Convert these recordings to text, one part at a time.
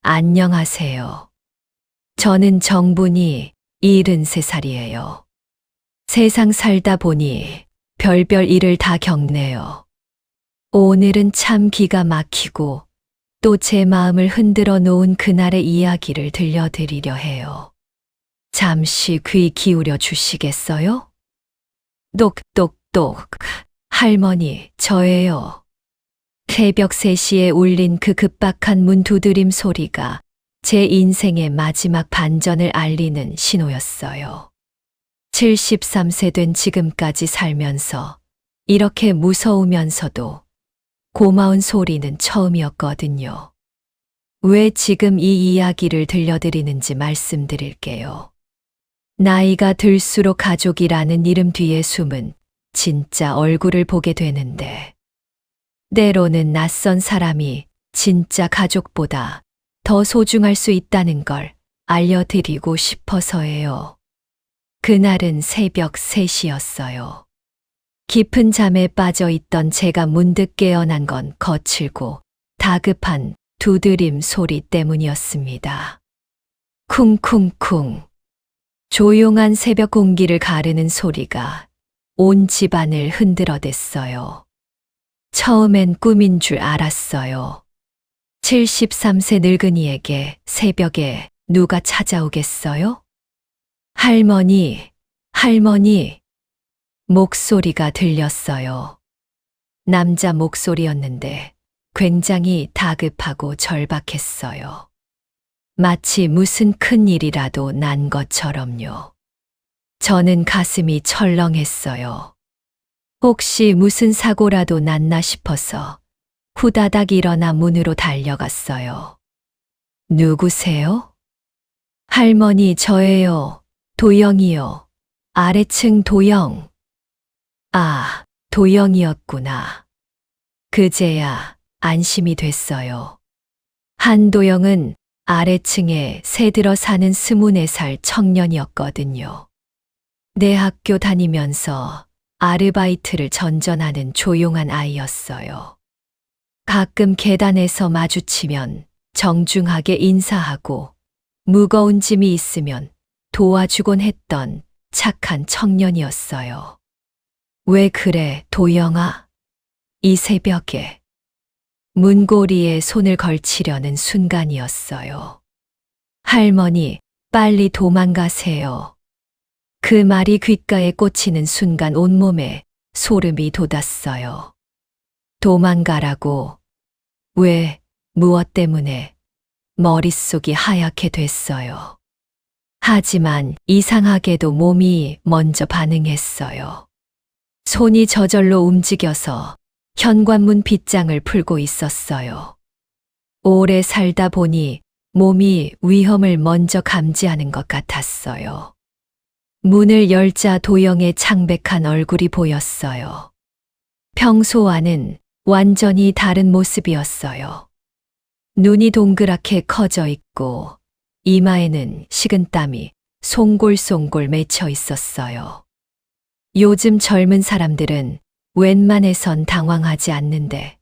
안녕하세요. 저는 정분이 73살이에요. 세상 살다 보니 별별 일을 다 겪네요. 오늘은 참 기가 막히고 또 제 마음을 흔들어 놓은 그날의 이야기를 들려드리려 해요. 잠시 귀 기울여 주시겠어요? 똑똑똑. 할머니, 저예요. 새벽 3시에 울린 그 급박한 문 두드림 소리가 제 인생의 마지막 반전을 알리는 신호였어요. 73세 된 지금까지 살면서 이렇게 무서우면서도 고마운 소리는 처음이었거든요. 왜 지금 이 이야기를 들려드리는지 말씀드릴게요. 나이가 들수록 가족이라는 이름 뒤에 숨은 진짜 얼굴을 보게 되는데, 때로는 낯선 사람이 진짜 가족보다 더 소중할 수 있다는 걸 알려드리고 싶어서예요. 그날은 새벽 3시였어요. 깊은 잠에 빠져 있던 제가 문득 깨어난 건 거칠고 다급한 두드림 소리 때문이었습니다. 쿵쿵쿵. 조용한 새벽 공기를 가르는 소리가 온 집안을 흔들어댔어요. 처음엔 꿈인 줄 알았어요. 73세 늙은이에게 새벽에 누가 찾아오겠어요? 할머니, 할머니. 목소리가 들렸어요. 남자 목소리였는데 굉장히 다급하고 절박했어요. 마치 무슨 큰 일이라도 난 것처럼요. 저는 가슴이 철렁했어요. 혹시 무슨 사고라도 났나 싶어서 후다닥 일어나 문으로 달려갔어요. 누구세요? 할머니, 저예요. 도영이요. 아래층 도영. 아, 도영이었구나. 그제야 안심이 됐어요. 한도영은 아래층에 새들어 사는 24살 청년이었거든요. 내 학교 다니면서 아르바이트를 전전하는 조용한 아이였어요. 가끔 계단에서 마주치면 정중하게 인사하고 무거운 짐이 있으면 도와주곤 했던 착한 청년이었어요. 왜 그래, 도영아? 이 새벽에. 문고리에 손을 걸치려는 순간이었어요. 할머니, 빨리 도망가세요. 그 말이 귓가에 꽂히는 순간 온몸에 소름이 돋았어요. 도망가라고. 왜, 무엇 때문에? 머릿속이 하얗게 됐어요. 하지만 이상하게도 몸이 먼저 반응했어요. 손이 저절로 움직여서 현관문 빗장을 풀고 있었어요. 오래 살다 보니 몸이 위험을 먼저 감지하는 것 같았어요. 문을 열자 도영의 창백한 얼굴이 보였어요. 평소와는 완전히 다른 모습이었어요. 눈이 동그랗게 커져 있고 이마에는 식은땀이 송골송골 맺혀 있었어요. 요즘 젊은 사람들은 웬만해선 당황하지 않는데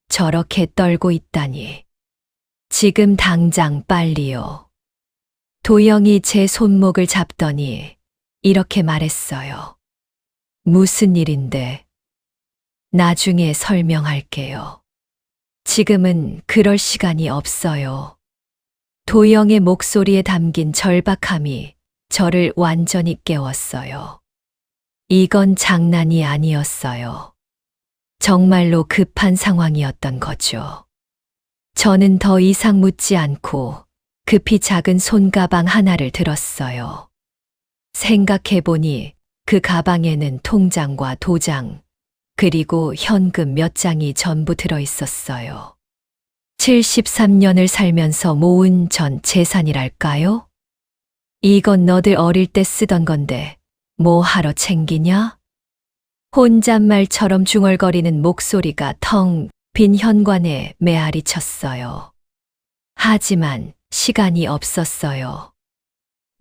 저렇게 떨고 있다니. 지금 당장 빨리요. 도영이 제 손목을 잡더니 이렇게 말했어요. 무슨 일인데? 나중에 설명할게요. 지금은 그럴 시간이 없어요. 도영의 목소리에 담긴 절박함이 저를 완전히 깨웠어요. 이건 장난이 아니었어요. 정말로 급한 상황이었던 거죠. 저는 더 이상 묻지 않고 급히 작은 손가방 하나를 들었어요. 생각해보니 그 가방에는 통장과 도장, 그리고 현금 몇 장이 전부 들어있었어요. 73년을 살면서 모은 전 재산이랄까요? 이건 너들 어릴 때 쓰던 건데 뭐 하러 챙기냐? 혼잣말처럼 중얼거리는 목소리가 텅 빈 현관에 메아리 쳤어요. 하지만 시간이 없었어요.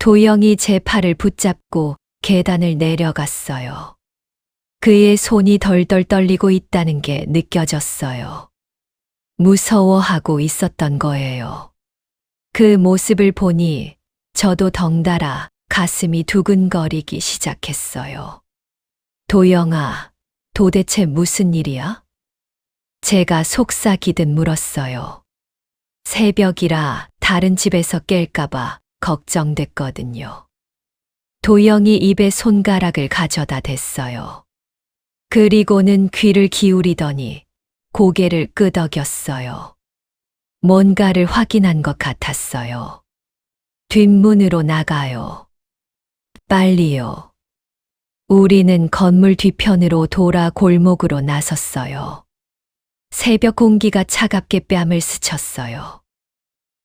도영이 제 팔을 붙잡고 계단을 내려갔어요. 그의 손이 덜덜 떨리고 있다는 게 느껴졌어요. 무서워하고 있었던 거예요. 그 모습을 보니 저도 덩달아 가슴이 두근거리기 시작했어요. 도영아, 도대체 무슨 일이야? 제가 속삭이듯 물었어요. 새벽이라 다른 집에서 깰까봐 걱정됐거든요. 도영이 입에 손가락을 가져다 댔어요. 그리고는 귀를 기울이더니 고개를 끄덕였어요. 뭔가를 확인한 것 같았어요. 뒷문으로 나가요. 빨리요. 우리는 건물 뒤편으로 돌아 골목으로 나섰어요. 새벽 공기가 차갑게 뺨을 스쳤어요.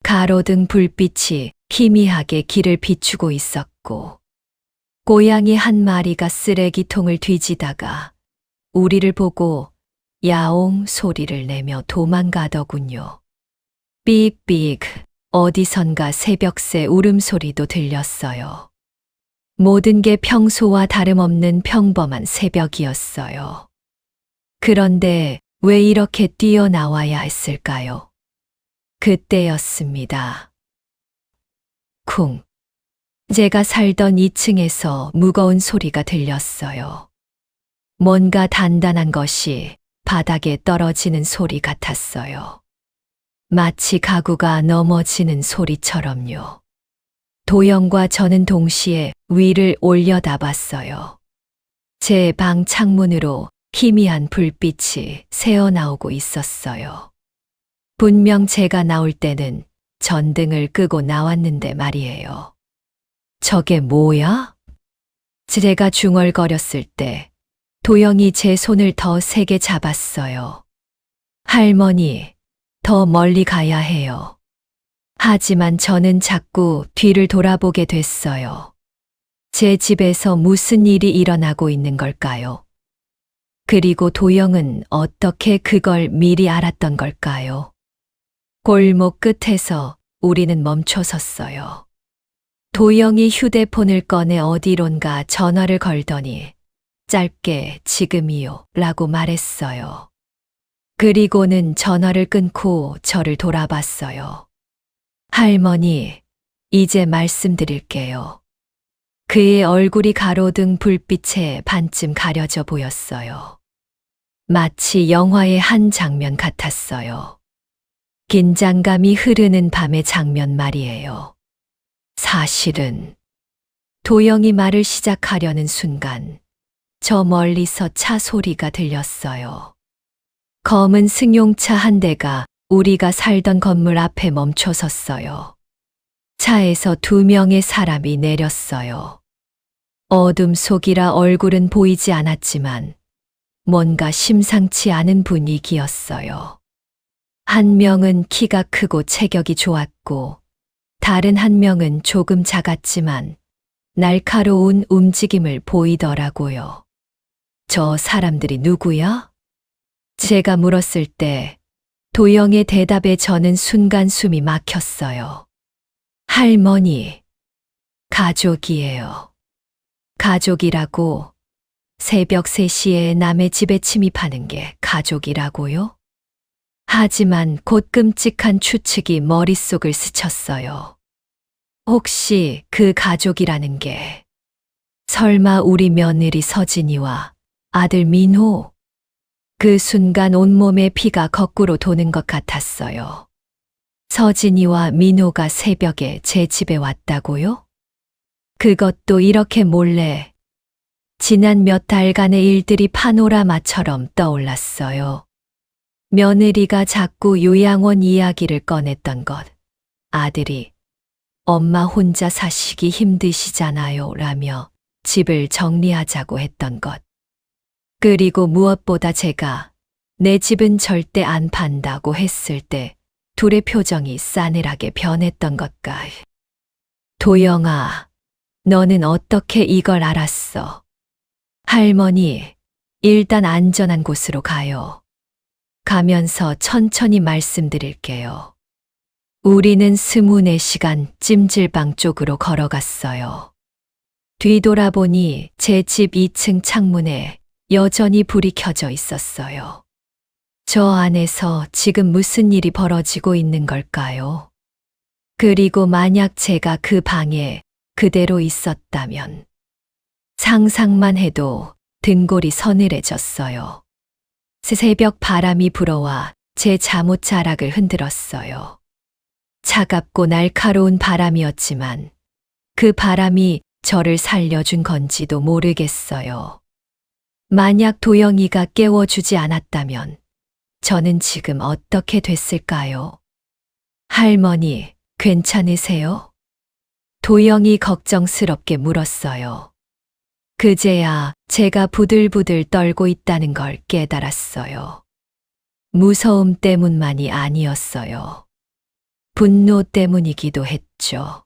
가로등 불빛이 희미하게 길을 비추고 있었고, 고양이 한 마리가 쓰레기통을 뒤지다가 우리를 보고 야옹 소리를 내며 도망가더군요. 삑삑, 어디선가 새벽새 울음소리도 들렸어요. 모든 게 평소와 다름없는 평범한 새벽이었어요. 그런데 왜 이렇게 뛰어나와야 했을까요? 그때였습니다. 쿵. 제가 살던 2층에서 무거운 소리가 들렸어요. 뭔가 단단한 것이 바닥에 떨어지는 소리 같았어요. 마치 가구가 넘어지는 소리처럼요. 도영과 저는 동시에 위를 올려다봤어요. 제 방 창문으로 희미한 불빛이 새어나오고 있었어요. 분명 제가 나올 때는 전등을 끄고 나왔는데 말이에요. 저게 뭐야? 제가 중얼거렸을 때 도영이 제 손을 더 세게 잡았어요. 할머니, 더 멀리 가야 해요. 하지만 저는 자꾸 뒤를 돌아보게 됐어요. 제 집에서 무슨 일이 일어나고 있는 걸까요? 그리고 도영은 어떻게 그걸 미리 알았던 걸까요? 골목 끝에서 우리는 멈춰섰어요. 도영이 휴대폰을 꺼내 어디론가 전화를 걸더니 짧게 지금이요 라고 말했어요. 그리고는 전화를 끊고 저를 돌아봤어요. 할머니, 이제 말씀드릴게요. 그의 얼굴이 가로등 불빛에 반쯤 가려져 보였어요. 마치 영화의 한 장면 같았어요. 긴장감이 흐르는 밤의 장면 말이에요. 사실은 도영이 말을 시작하려는 순간 저 멀리서 차 소리가 들렸어요. 검은 승용차 한 대가 우리가 살던 건물 앞에 멈춰 섰어요. 차에서 2명의 사람이 내렸어요. 어둠 속이라 얼굴은 보이지 않았지만 뭔가 심상치 않은 분위기였어요. 한 명은 키가 크고 체격이 좋았고 다른 한 명은 조금 작았지만 날카로운 움직임을 보이더라고요. 저 사람들이 누구야? 제가 물었을 때 도영의 대답에 저는 순간 숨이 막혔어요. 할머니, 가족이에요. 가족이라고? 새벽 3시에 남의 집에 침입하는 게 가족이라고요? 하지만 곧 끔찍한 추측이 머릿속을 스쳤어요. 혹시 그 가족이라는 게 설마 우리 며느리 서진이와 아들 민호? 그 순간 온몸에 피가 거꾸로 도는 것 같았어요. 서진이와 민호가 새벽에 제 집에 왔다고요? 그것도 이렇게 몰래. 지난 몇 달간의 일들이 파노라마처럼 떠올랐어요. 며느리가 자꾸 요양원 이야기를 꺼냈던 것. 아들이 엄마 혼자 사시기 힘드시잖아요 라며 집을 정리하자고 했던 것. 그리고 무엇보다 제가 내 집은 절대 안 판다고 했을 때 둘의 표정이 싸늘하게 변했던 것까. 도영아, 너는 어떻게 이걸 알았어? 할머니, 일단 안전한 곳으로 가요. 가면서 천천히 말씀드릴게요. 우리는 24시간 찜질방 쪽으로 걸어갔어요. 뒤돌아보니 제 집 2층 창문에 여전히 불이 켜져 있었어요. 저 안에서 지금 무슨 일이 벌어지고 있는 걸까요? 그리고 만약 제가 그 방에 그대로 있었다면 상상만 해도 등골이 서늘해졌어요. 새벽 바람이 불어와 제 잠옷 자락을 흔들었어요. 차갑고 날카로운 바람이었지만 그 바람이 저를 살려준 건지도 모르겠어요. 만약 도영이가 깨워주지 않았다면 저는 지금 어떻게 됐을까요? 할머니, 괜찮으세요? 도영이 걱정스럽게 물었어요. 그제야 제가 부들부들 떨고 있다는 걸 깨달았어요. 무서움 때문만이 아니었어요. 분노 때문이기도 했죠.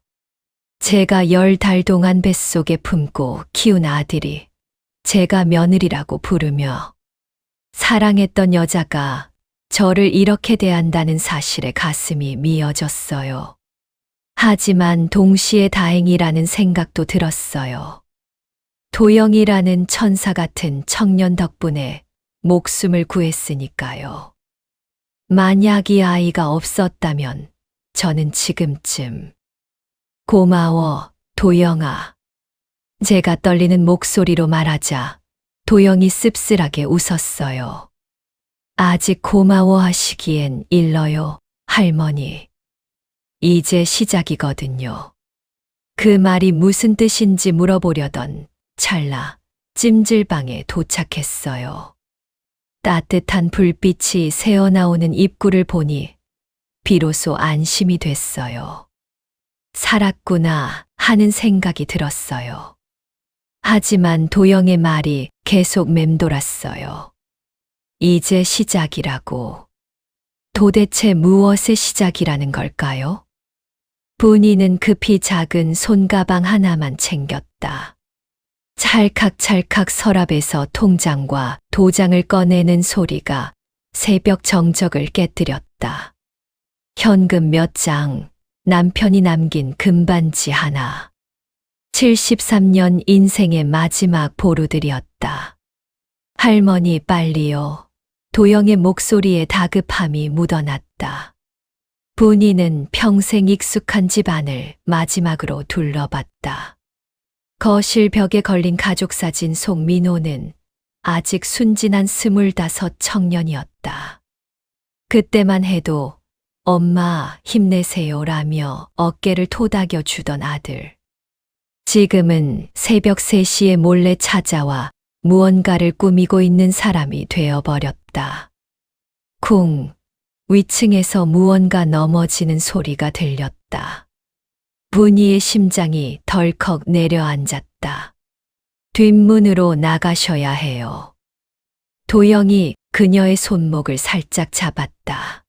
제가 10달 동안 뱃속에 품고 키운 아들이 제가 며느리라고 부르며 사랑했던 여자가 저를 이렇게 대한다는 사실에 가슴이 미어졌어요. 하지만 동시에 다행이라는 생각도 들었어요. 도영이라는 천사 같은 청년 덕분에 목숨을 구했으니까요. 만약 이 아이가 없었다면 저는 지금쯤 고마워, 도영아. 제가 떨리는 목소리로 말하자 도영이 씁쓸하게 웃었어요. 아직 고마워하시기엔 일러요, 할머니. 이제 시작이거든요. 그 말이 무슨 뜻인지 물어보려던 찰나 찜질방에 도착했어요. 따뜻한 불빛이 새어나오는 입구를 보니 비로소 안심이 됐어요. 살았구나 하는 생각이 들었어요. 하지만 도영의 말이 계속 맴돌았어요. 이제 시작이라고. 도대체 무엇의 시작이라는 걸까요? 분이는 급히 작은 손가방 하나만 챙겼다. 찰칵찰칵 서랍에서 통장과 도장을 꺼내는 소리가 새벽 정적을 깨뜨렸다. 현금 몇 장, 남편이 남긴 금반지 하나. 73년 인생의 마지막 보루들이었다. 할머니 빨리요. 도영의 목소리에 다급함이 묻어났다. 분이는 평생 익숙한 집안을 마지막으로 둘러봤다. 거실 벽에 걸린 가족사진 속 민호는 아직 순진한 25 청년이었다. 그때만 해도 엄마 힘내세요라며 어깨를 토닥여 주던 아들. 지금은 새벽 3시에 몰래 찾아와 무언가를 꾸미고 있는 사람이 되어버렸다. 쿵, 위층에서 무언가 넘어지는 소리가 들렸다. 분이의 심장이 덜컥 내려앉았다. 뒷문으로 나가셔야 해요. 도영이 그녀의 손목을 살짝 잡았다.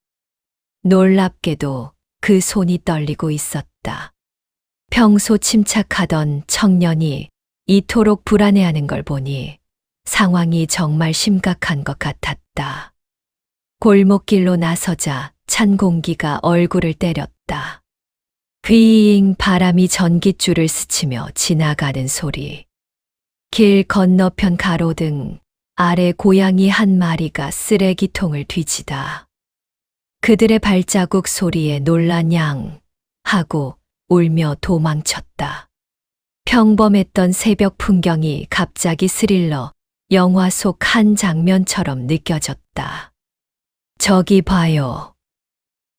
놀랍게도 그 손이 떨리고 있었다. 평소 침착하던 청년이 이토록 불안해하는 걸 보니 상황이 정말 심각한 것 같았다. 골목길로 나서자 찬 공기가 얼굴을 때렸다. 휘잉 바람이 전깃줄을 스치며 지나가는 소리. 길 건너편 가로등 아래 고양이 한 마리가 쓰레기통을 뒤지다. 그들의 발자국 소리에 놀란 양 하고 울며 도망쳤다. 평범했던 새벽 풍경이 갑자기 스릴러 영화 속 한 장면처럼 느껴졌다. 저기 봐요.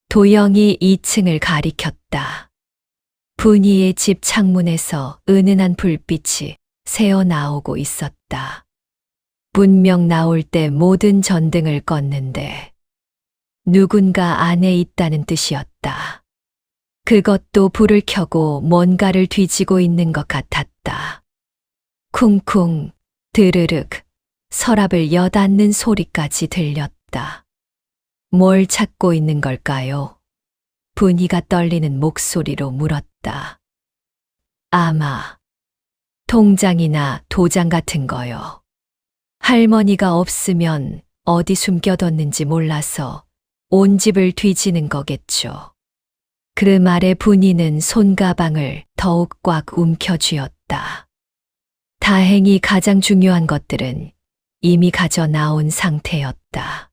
도영이 2층을 가리켰다. 분이의 집 창문에서 은은한 불빛이 새어나오고 있었다. 분명 나올 때 모든 전등을 껐는데 누군가 안에 있다는 뜻이었다. 그것도 불을 켜고 뭔가를 뒤지고 있는 것 같았다. 쿵쿵, 드르륵, 서랍을 여닫는 소리까지 들렸다. 뭘 찾고 있는 걸까요? 분이가 떨리는 목소리로 물었다. 아마 통장이나 도장 같은 거요. 할머니가 없으면 어디 숨겨뒀는지 몰라서 온 집을 뒤지는 거겠죠. 그 말에 분이는 손가방을 더욱 꽉 움켜쥐었다. 다행히 가장 중요한 것들은 이미 가져 나온 상태였다.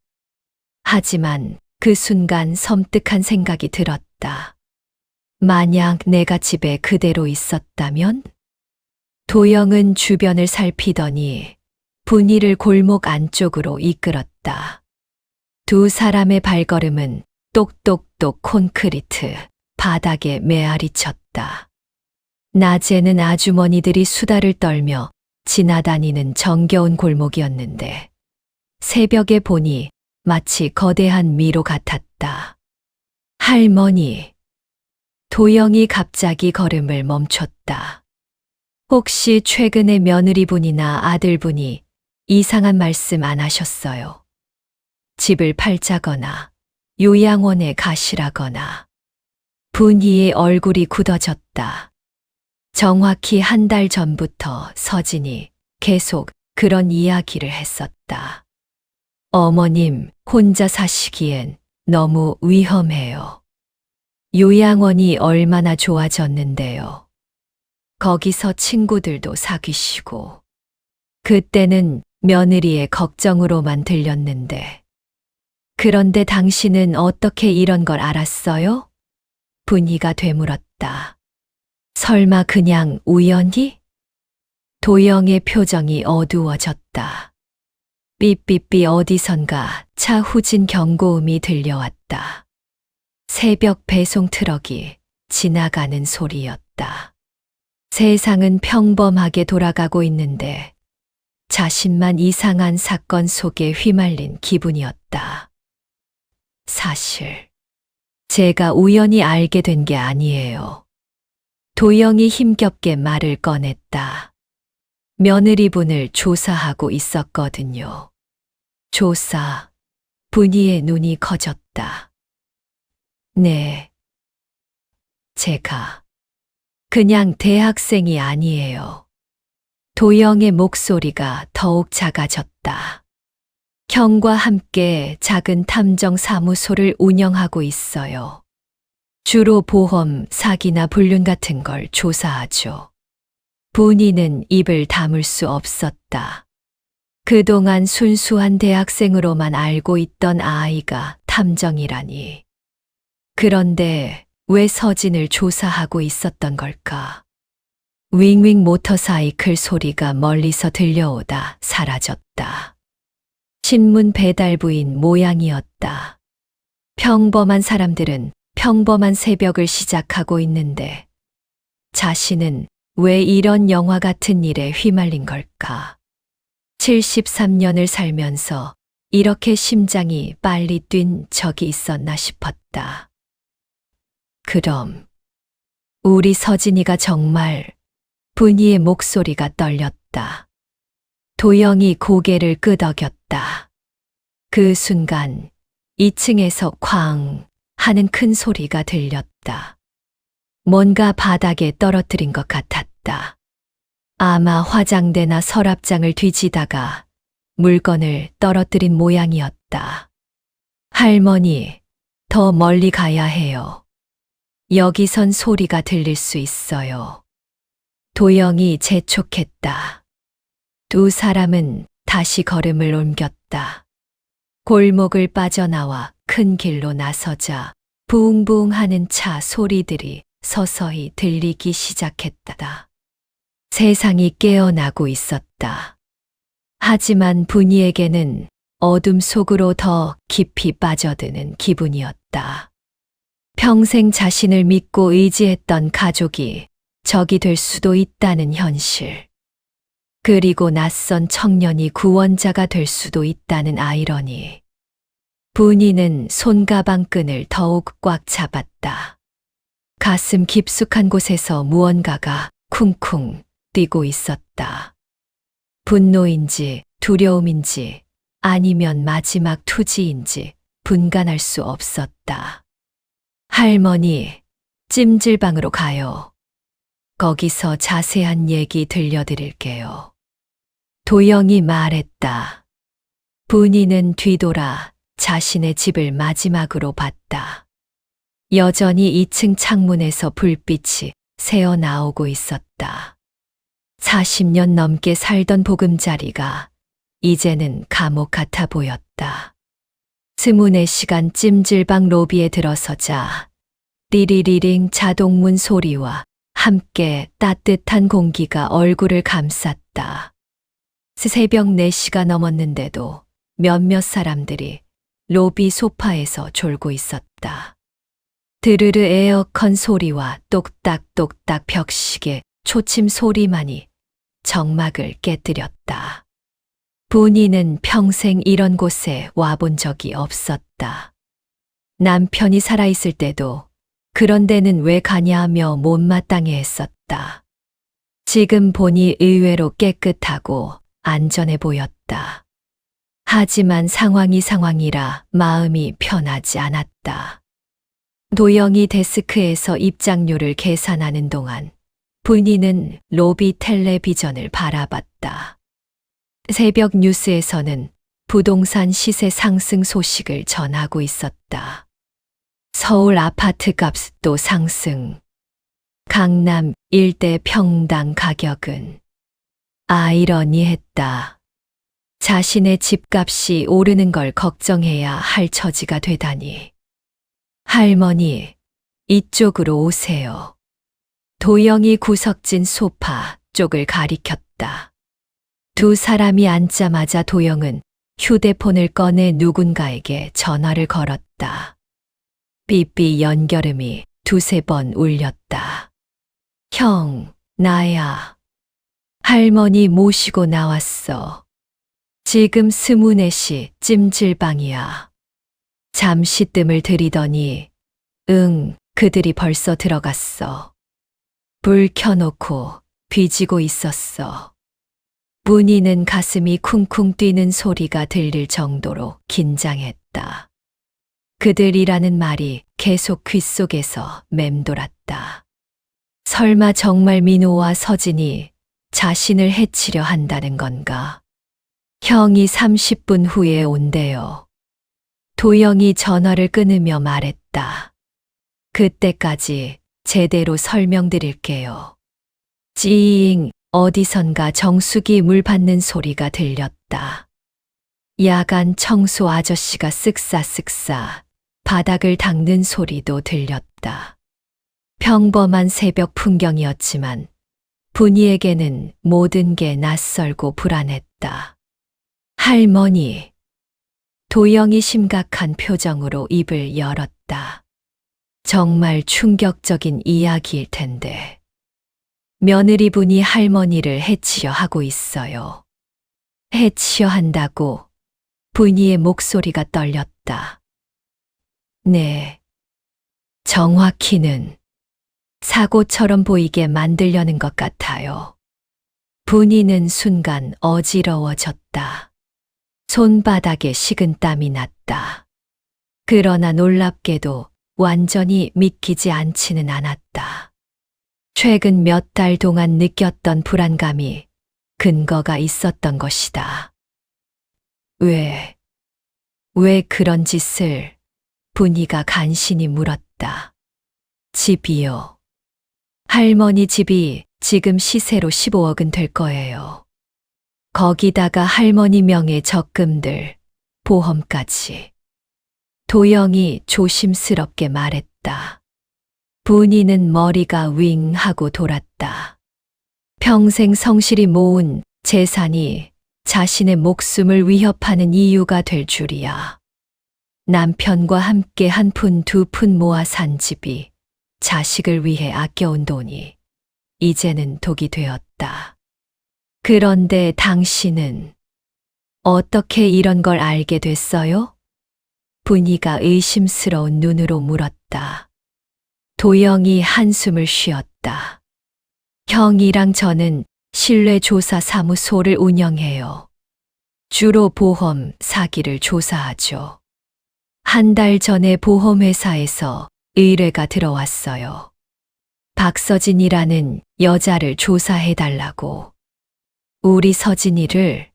하지만 그 순간 섬뜩한 생각이 들었다. 만약 내가 집에 그대로 있었다면? 도영은 주변을 살피더니 분이를 골목 안쪽으로 이끌었다. 두 사람의 발걸음은 똑똑똑 콘크리트 바닥에 메아리 쳤다. 낮에는 아주머니들이 수다를 떨며 지나다니는 정겨운 골목이었는데 새벽에 보니 마치 거대한 미로 같았다. 할머니. 도영이 갑자기 걸음을 멈췄다. 혹시 최근에 며느리분이나 아들분이 이상한 말씀 안 하셨어요? 집을 팔자거나 요양원에 가시라거나. 분이의 얼굴이 굳어졌다. 정확히 한 달 전부터 서진이 계속 그런 이야기를 했었다. 어머님 혼자 사시기엔 너무 위험해요. 요양원이 얼마나 좋아졌는데요. 거기서 친구들도 사귀시고. 그때는 며느리의 걱정으로만 들렸는데. 그런데 당신은 어떻게 이런 걸 알았어요? 분이가 되물었다. 설마 그냥 우연히? 도영의 표정이 어두워졌다. 삐삐삐 어디선가 차 후진 경고음이 들려왔다. 새벽 배송 트럭이 지나가는 소리였다. 세상은 평범하게 돌아가고 있는데 자신만 이상한 사건 속에 휘말린 기분이었다. 사실 제가 우연히 알게 된 게 아니에요. 도영이 힘겹게 말을 꺼냈다. 며느리분을 조사하고 있었거든요. 조사. 분이의 눈이 커졌다. 네. 제가 그냥 대학생이 아니에요. 도영의 목소리가 더욱 작아졌다. 형과 함께 작은 탐정 사무소를 운영하고 있어요. 주로 보험, 사기나 불륜 같은 걸 조사하죠. 분이는 입을 다물 수 없었다. 그동안 순수한 대학생으로만 알고 있던 아이가 탐정이라니. 그런데 왜 서진을 조사하고 있었던 걸까? 윙윙 모터사이클 소리가 멀리서 들려오다 사라졌다. 신문 배달부인 모양이었다. 평범한 사람들은 평범한 새벽을 시작하고 있는데 자신은 왜 이런 영화 같은 일에 휘말린 걸까? 73년을 살면서 이렇게 심장이 빨리 뛴 적이 있었나 싶었다. 그럼 우리 서진이가 정말. 분이의 목소리가 떨렸다. 도영이 고개를 끄덕였다. 그 순간 2층에서 쾅 하는 큰 소리가 들렸다. 뭔가 바닥에 떨어뜨린 것 같았다. 아마 화장대나 서랍장을 뒤지다가 물건을 떨어뜨린 모양이었다. 할머니, 더 멀리 가야 해요. 여기선 소리가 들릴 수 있어요. 도영이 재촉했다. 두 사람은 다시 걸음을 옮겼다. 골목을 빠져나와 큰 길로 나서자 부웅부웅 하는 차 소리들이 서서히 들리기 시작했다. 세상이 깨어나고 있었다. 하지만 분이에게는 어둠 속으로 더 깊이 빠져드는 기분이었다. 평생 자신을 믿고 의지했던 가족이 적이 될 수도 있다는 현실. 그리고 낯선 청년이 구원자가 될 수도 있다는 아이러니. 분이는 손가방 끈을 더욱 꽉 잡았다. 가슴 깊숙한 곳에서 무언가가 쿵쿵 뛰고 있었다. 분노인지 두려움인지 아니면 마지막 투지인지 분간할 수 없었다. 할머니, 찜질방으로 가요. 거기서 자세한 얘기 들려드릴게요. 도영이 말했다. 분이는 뒤돌아 자신의 집을 마지막으로 봤다. 여전히 2층 창문에서 불빛이 새어나오고 있었다. 40년 넘게 살던 보금자리가 이제는 감옥 같아 보였다. 24시간 찜질방 로비에 들어서자 띠리리링 자동문 소리와 함께 따뜻한 공기가 얼굴을 감쌌다. 새벽 4시가 넘었는데도 몇몇 사람들이 로비 소파에서 졸고 있었다. 드르르 에어컨 소리와 똑딱똑딱 벽시계 초침 소리만이 정막을 깨뜨렸다. 분이는 평생 이런 곳에 와본 적이 없었다. 남편이 살아있을 때도 그런 데는 왜 가냐며 못마땅해 했었다. 지금 보니 의외로 깨끗하고 안전해 보였다. 하지만 상황이라 마음이 편하지 않았다. 도영이 데스크에서 입장료를 계산하는 동안 분이는 로비 텔레비전을 바라봤다. 새벽 뉴스에서는 부동산 시세 상승 소식을 전하고 있었다. 서울 아파트 값도 상승. 강남 일대 평당 가격은 아이러니했다. 자신의 집값이 오르는 걸 걱정해야 할 처지가 되다니. 할머니, 이쪽으로 오세요. 도영이 구석진 소파 쪽을 가리켰다. 두 사람이 앉자마자 도영은 휴대폰을 꺼내 누군가에게 전화를 걸었다. 삐삐 연결음이 2~3번 울렸다. 형, 나야. 할머니 모시고 나왔어. 지금 24시 찜질방이야. 잠시 뜸을 들이더니 응, 그들이 벌써 들어갔어. 불 켜놓고 뒤지고 있었어. 문희는 가슴이 쿵쿵 뛰는 소리가 들릴 정도로 긴장했다. 그들이라는 말이 계속 귓속에서 맴돌았다. 설마 정말 민호와 서진이 자신을 해치려 한다는 건가? 형이 30분 후에 온대요. 도영이 전화를 끊으며 말했다. 그때까지 제대로 설명드릴게요. 찌잉, 어디선가 정수기 물 받는 소리가 들렸다. 야간 청소 아저씨가 쓱싸쓱싸 바닥을 닦는 소리도 들렸다. 평범한 새벽 풍경이었지만 분이에게는 모든 게 낯설고 불안했다. 할머니. 도영이 심각한 표정으로 입을 열었다. 정말 충격적인 이야기일 텐데. 며느리분이 할머니를 해치려 하고 있어요. 해치려 한다고? 분이의 목소리가 떨렸다. 네. 정확히는 사고처럼 보이게 만들려는 것 같아요. 분이는 순간 어지러워졌다. 손바닥에 식은땀이 났다. 그러나 놀랍게도 완전히 믿기지 않지는 않았다. 최근 몇 달 동안 느꼈던 불안감이 근거가 있었던 것이다. 왜 그런 짓을? 분이가 간신히 물었다. 집이요. 할머니 집이 지금 시세로 15억은 될 거예요. 거기다가 할머니 명의 적금들, 보험까지. 도영이 조심스럽게 말했다. 분이는 머리가 윙 하고 돌았다. 평생 성실히 모은 재산이 자신의 목숨을 위협하는 이유가 될 줄이야. 남편과 함께 한 푼 두 푼 모아 산 집이 자식을 위해 아껴온 돈이 이제는 독이 되었다. 그런데 당신은 어떻게 이런 걸 알게 됐어요? 분이가 의심스러운 눈으로 물었다. 도영이 한숨을 쉬었다. 형이랑 저는 신뢰조사 사무소를 운영해요. 주로 보험 사기를 조사하죠. 한 달 전에 보험회사에서 의뢰가 들어왔어요. 박서진이라는 여자를 조사해달라고. 우리 서진이를?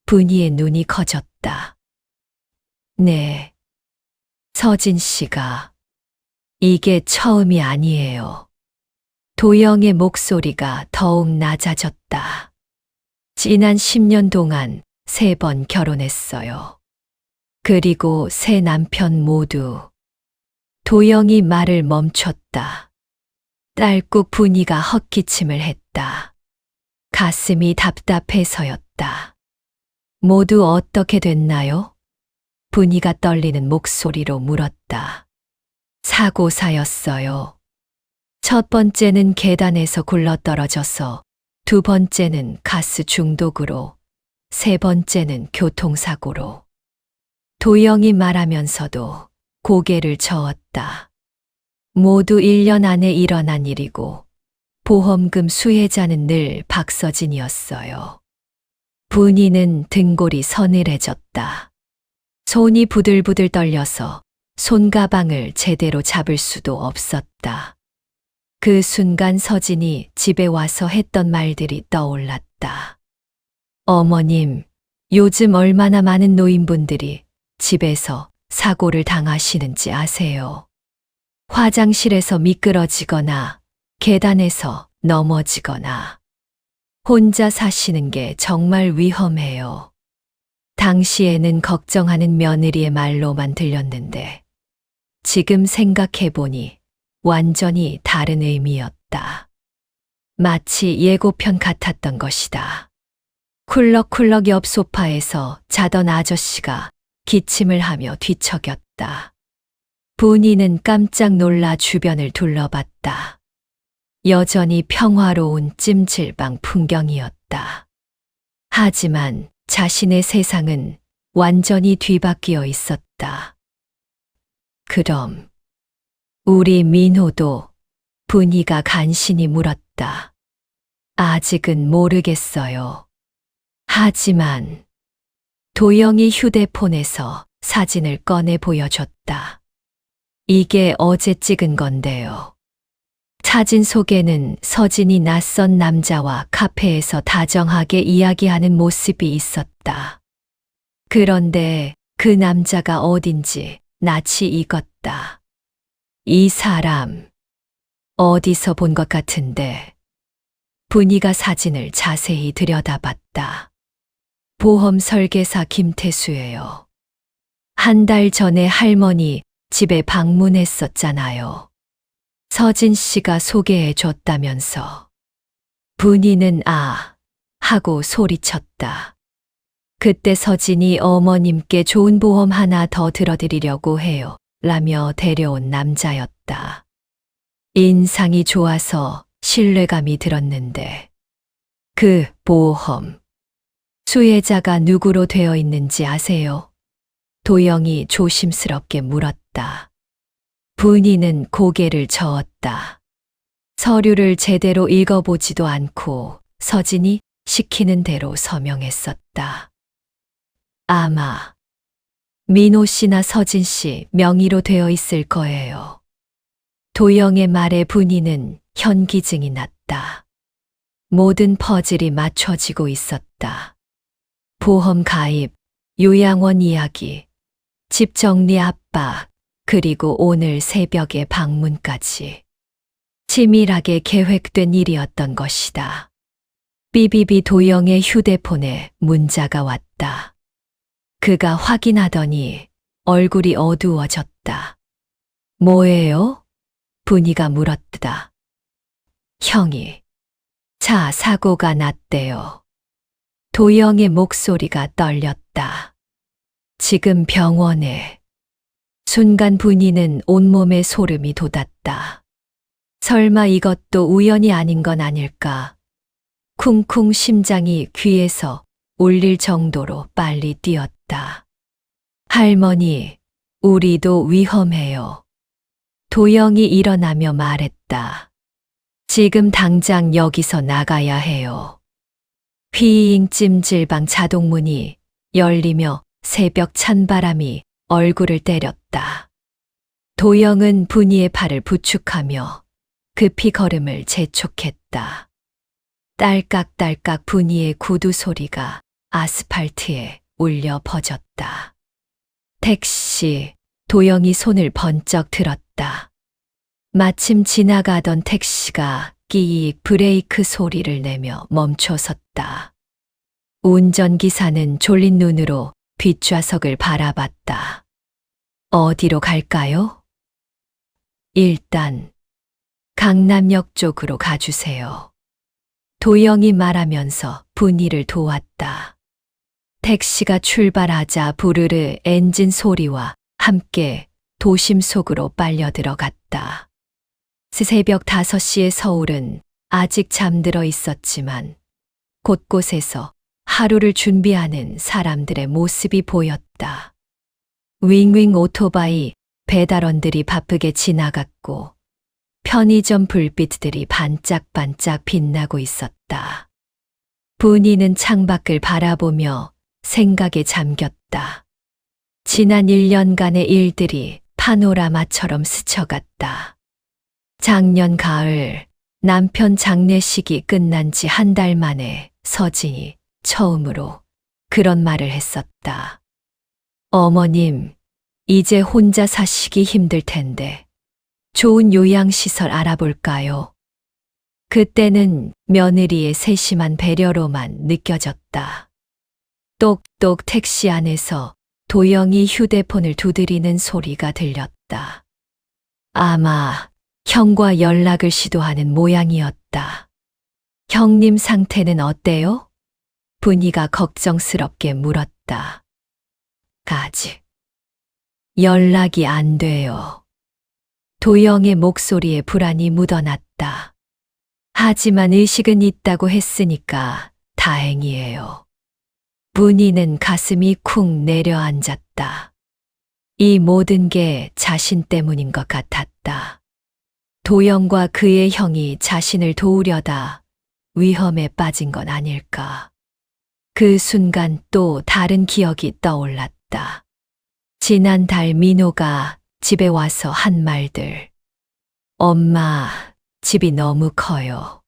분이의 눈이 커졌다. 네. 서진 씨가. 이게 처음이 아니에요. 도영의 목소리가 더욱 낮아졌다. 지난 10년 동안 3번 결혼했어요. 그리고 새 남편 모두 도영이 말을 멈췄다. 딸꾹 분이가 헛기침을 했다. 가슴이 답답해서였다. 모두 어떻게 됐나요? 분이가 떨리는 목소리로 물었다. 사고사였어요. 첫 번째는 계단에서 굴러떨어져서, 두 번째는 가스 중독으로, 세 번째는 교통사고로. 도영이 말하면서도 고개를 저었다. 모두 1년 안에 일어난 일이고, 보험금 수혜자는 늘 박서진이었어요. 분이는 등골이 서늘해졌다. 손이 부들부들 떨려서 손가방을 제대로 잡을 수도 없었다. 그 순간 서진이 집에 와서 했던 말들이 떠올랐다. 어머님, 요즘 얼마나 많은 노인분들이 집에서 사고를 당하시는지 아세요? 화장실에서 미끄러지거나 계단에서 넘어지거나. 혼자 사시는 게 정말 위험해요. 당시에는 걱정하는 며느리의 말로만 들렸는데, 지금 생각해보니 완전히 다른 의미였다. 마치 예고편 같았던 것이다. 쿨럭쿨럭 옆 소파에서 자던 아저씨가 기침을 하며 뒤척였다. 분이는 깜짝 놀라 주변을 둘러봤다. 여전히 평화로운 찜질방 풍경이었다. 하지만 자신의 세상은 완전히 뒤바뀌어 있었다. 그럼 우리 민호도? 분이가 간신히 물었다. 아직은 모르겠어요. 하지만 도영이 휴대폰에서 사진을 꺼내 보여줬다. 이게 어제 찍은 건데요. 사진 속에는 서진이 낯선 남자와 카페에서 다정하게 이야기하는 모습이 있었다. 그런데 그 남자가 어딘지 낯이 익었다. 이 사람, 어디서 본 것 같은데. 분이가 사진을 자세히 들여다봤다. 보험 설계사 김태수예요. 한 달 전에 할머니 집에 방문했었잖아요. 서진 씨가 소개해 줬다면서. 분이는 아 하고 소리쳤다. 그때 서진이 어머님께 좋은 보험 하나 더 들어드리려고 해요 라며 데려온 남자였다. 인상이 좋아서 신뢰감이 들었는데, 그 보험 수혜자가 누구로 되어 있는지 아세요? 도영이 조심스럽게 물었다. 분이는 고개를 저었다. 서류를 제대로 읽어보지도 않고 서진이 시키는 대로 서명했었다. 아마 민호 씨나 서진 씨 명의로 되어 있을 거예요. 도영의 말에 분이는 현기증이 났다. 모든 퍼즐이 맞춰지고 있었다. 보험 가입, 요양원 이야기, 집 정리 압박, 그리고 오늘 새벽의 방문까지. 치밀하게 계획된 일이었던 것이다. 삐비비 도영의 휴대폰에 문자가 왔다. 그가 확인하더니 얼굴이 어두워졌다. 뭐예요? 분이가 물었다. 형이 차 사고가 났대요. 도영의 목소리가 떨렸다. 지금 병원에. 순간 분이는 온몸에 소름이 돋았다. 설마 이것도 우연이 아닌 건 아닐까? 쿵쿵 심장이 귀에서 울릴 정도로 빨리 뛰었다. 할머니, 우리도 위험해요. 도영이 일어나며 말했다. 지금 당장 여기서 나가야 해요. 휘잉 찜질방 자동문이 열리며 새벽 찬바람이 얼굴을 때렸다. 도영은 분이의 팔을 부축하며 급히 걸음을 재촉했다. 딸깍딸깍 분이의 구두 소리가 아스팔트에 울려 퍼졌다. 택시, 도영이 손을 번쩍 들었다. 마침 지나가던 택시가 끼익 브레이크 소리를 내며 멈춰섰다. 운전기사는 졸린 눈으로 뒷좌석을 바라봤다. 어디로 갈까요? 일단 강남역 쪽으로 가주세요. 도영이 말하면서 분이를 도왔다. 택시가 출발하자 부르르 엔진 소리와 함께 도심 속으로 빨려 들어갔다. 새벽 5시의 서울은 아직 잠들어 있었지만 곳곳에서 하루를 준비하는 사람들의 모습이 보였다. 윙윙 오토바이 배달원들이 바쁘게 지나갔고 편의점 불빛들이 반짝반짝 빛나고 있었다. 분이는 창밖을 바라보며 생각에 잠겼다. 지난 1년간의 일들이 파노라마처럼 스쳐갔다. 작년 가을 남편 장례식이 끝난 지 한 달 만에 서진이 처음으로 그런 말을 했었다. 어머님, 이제 혼자 사시기 힘들 텐데 좋은 요양시설 알아볼까요? 그때는 며느리의 세심한 배려로만 느껴졌다. 똑똑 택시 안에서 도영이 휴대폰을 두드리는 소리가 들렸다. 아마 형과 연락을 시도하는 모양이었다. 형님 상태는 어때요? 분이가 걱정스럽게 물었다. 아직 연락이 안 돼요. 도영의 목소리에 불안이 묻어났다. 하지만 의식은 있다고 했으니까 다행이에요. 분이는 가슴이 쿵 내려앉았다. 이 모든 게 자신 때문인 것 같았다. 도영과 그의 형이 자신을 도우려다 위험에 빠진 건 아닐까. 그 순간 또 다른 기억이 떠올랐다. 지난달 민호가 집에 와서 한 말들. 엄마, 집이 너무 커요.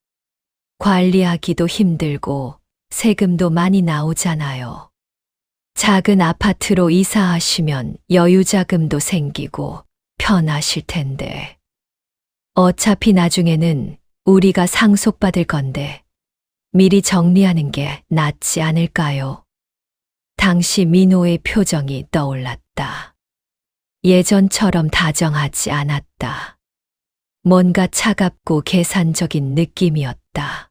관리하기도 힘들고 세금도 많이 나오잖아요. 작은 아파트로 이사하시면 여유자금도 생기고 편하실 텐데. 어차피 나중에는 우리가 상속받을 건데 미리 정리하는 게 낫지 않을까요? 당시 민호의 표정이 떠올랐다. 예전처럼 다정하지 않았다. 뭔가 차갑고 계산적인 느낌이었다.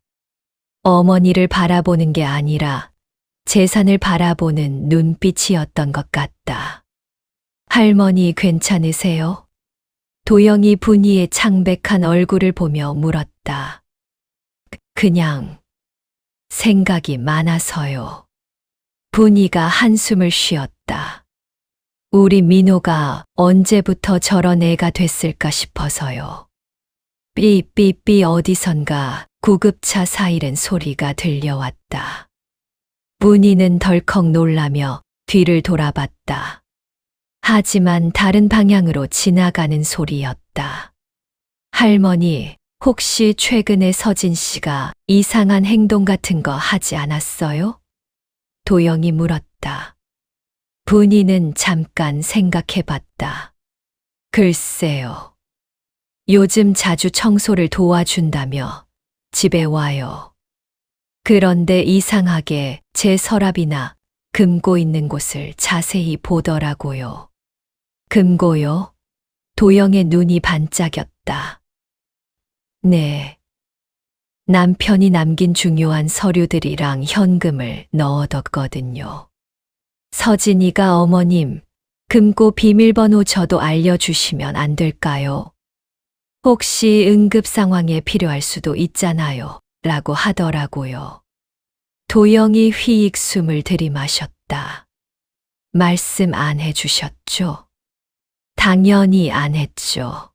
어머니를 바라보는 게 아니라 재산을 바라보는 눈빛이었던 것 같다. 할머니 괜찮으세요? 도영이 분이의 창백한 얼굴을 보며 물었다. 그냥 생각이 많아서요. 분이가 한숨을 쉬었다. 우리 민호가 언제부터 저런 애가 됐을까 싶어서요. 삐삐삐 어디선가 구급차 사이렌 소리가 들려왔다. 분이는 덜컥 놀라며 뒤를 돌아봤다. 하지만 다른 방향으로 지나가는 소리였다. 할머니, 혹시 최근에 서진 씨가 이상한 행동 같은 거 하지 않았어요? 도영이 물었다. 분이는 잠깐 생각해 봤다. 글쎄요. 요즘 자주 청소를 도와준다며 집에 와요. 그런데 이상하게 제 서랍이나 금고 있는 곳을 자세히 보더라고요. 금고요? 도영의 눈이 반짝였다. 네. 남편이 남긴 중요한 서류들이랑 현금을 넣어뒀거든요. 서진이가 어머님, 금고 비밀번호 저도 알려주시면 안 될까요? 혹시 응급 상황에 필요할 수도 있잖아요. 라고 하더라고요. 도영이 휘익 숨을 들이마셨다. 말씀 안 해주셨죠? 당연히 안 했죠.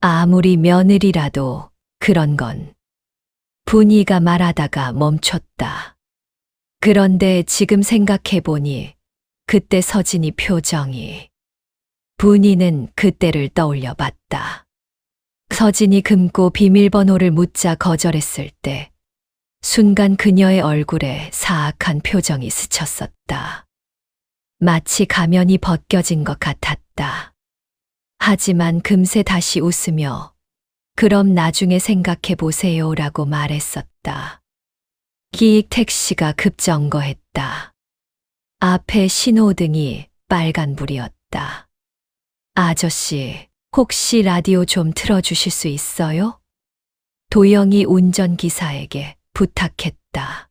아무리 며느리라도 그런 건. 분이가 말하다가 멈췄다. 그런데 지금 생각해보니 그때 서진이 표정이. 분이는 그때를 떠올려 봤다. 서진이 금고 비밀번호를 묻자 거절했을 때 순간 그녀의 얼굴에 사악한 표정이 스쳤었다. 마치 가면이 벗겨진 것 같았다. 하지만 금세 다시 웃으며 그럼 나중에 생각해 보세요라고 말했었다. 기익 택시가 급정거했다. 앞에 신호등이 빨간불이었다. 아저씨, 혹시 라디오 좀 틀어주실 수 있어요? 도영이 운전기사에게 부탁했다.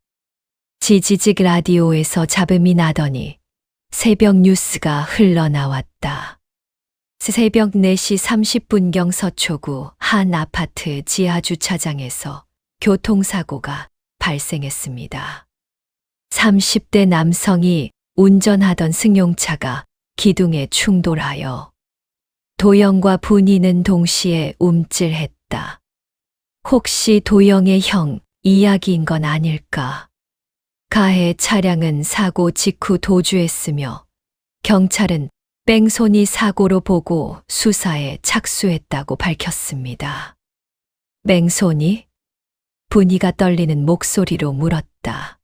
지지직 라디오에서 잡음이 나더니 새벽 뉴스가 흘러나왔다. 새벽 4시 30분경 서초구 한 아파트 지하주차장에서 교통사고가 발생했습니다. 30대 남성이 운전하던 승용차가 기둥에 충돌하여 도영과 분이는 동시에 움찔했다. 혹시 도영의 형 이야기인 건 아닐까? 가해 차량은 사고 직후 도주했으며 경찰은 뺑소니 사고로 보고 수사에 착수했다고 밝혔습니다. 뺑소니? 분이가 떨리는 목소리로 물었다.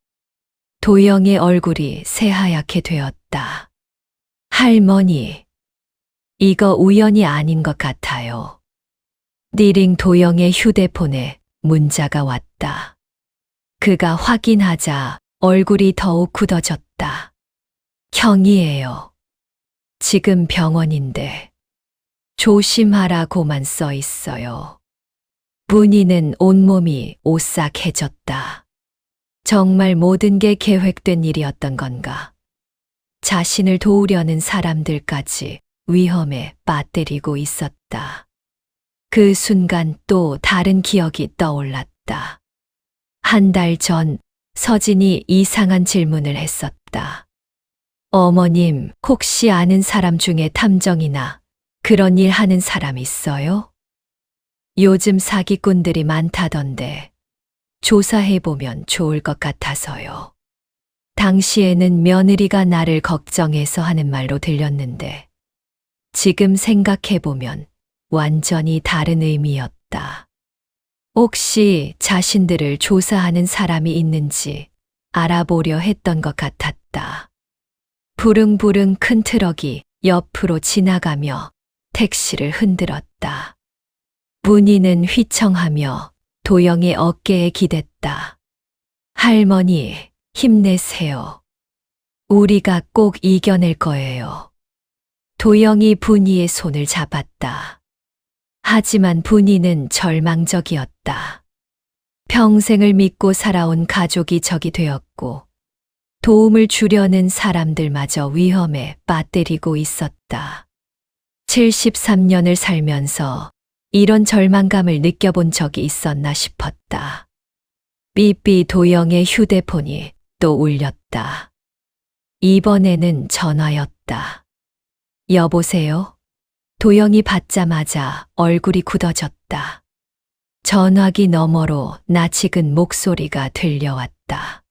도영의 얼굴이 새하얗게 되었다. 할머니, 이거 우연이 아닌 것 같아요. 니링 도영의 휴대폰에 문자가 왔다. 그가 확인하자 얼굴이 더욱 굳어졌다. 형이에요. 지금 병원인데 조심하라고만 써 있어요. 분이는 온몸이 오싹해졌다. 정말 모든 게 계획된 일이었던 건가? 자신을 도우려는 사람들까지 위험에 빠뜨리고 있었다. 그 순간 또 다른 기억이 떠올랐다. 한 달 전 서진이 이상한 질문을 했었다. 어머님, 혹시 아는 사람 중에 탐정이나 그런 일 하는 사람 있어요? 요즘 사기꾼들이 많다던데 조사해보면 좋을 것 같아서요. 당시에는 며느리가 나를 걱정해서 하는 말로 들렸는데 지금 생각해보면 완전히 다른 의미였다. 혹시 자신들을 조사하는 사람이 있는지 알아보려 했던 것 같았다. 부릉부릉 큰 트럭이 옆으로 지나가며 택시를 흔들었다. 문희는 휘청하며 도영의 어깨에 기댔다. 할머니, 힘내세요. 우리가 꼭 이겨낼 거예요. 도영이 분이의 손을 잡았다. 하지만 분이는 절망적이었다. 평생을 믿고 살아온 가족이 적이 되었고 도움을 주려는 사람들마저 위험에 빠뜨리고 있었다. 73년을 살면서 이런 절망감을 느껴본 적이 있었나 싶었다. 삐삐 도영의 휴대폰이 또 울렸다. 이번에는 전화였다. 여보세요? 도영이 받자마자 얼굴이 굳어졌다. 전화기 너머로 낯익은 목소리가 들려왔다.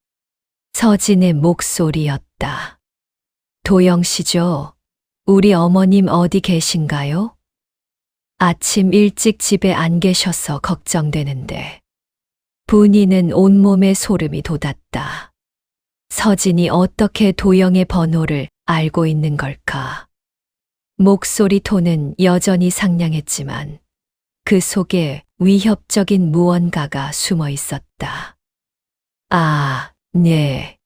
서진의 목소리였다. 도영 씨죠? 우리 어머님 어디 계신가요? 아침 일찍 집에 안 계셔서 걱정되는데. 분이는 온몸에 소름이 돋았다. 서진이 어떻게 도영의 번호를 알고 있는 걸까? 목소리 톤은 여전히 상냥했지만 그 속에 위협적인 무언가가 숨어 있었다. 아, 네.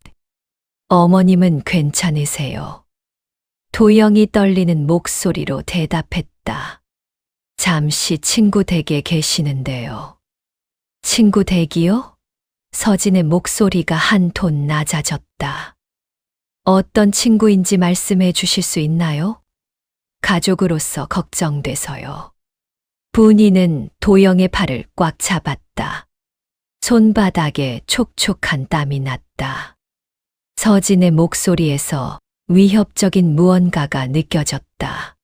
어머님은 괜찮으세요. 도영이 떨리는 목소리로 대답했다. 잠시 친구 댁에 계시는데요. 친구 댁이요? 서진의 목소리가 한 톤 낮아졌다. 어떤 친구인지 말씀해 주실 수 있나요? 가족으로서 걱정돼서요. 분이는 도영의 팔을 꽉 잡았다. 손바닥에 촉촉한 땀이 났다. 서진의 목소리에서 위협적인 무언가가 느껴졌다.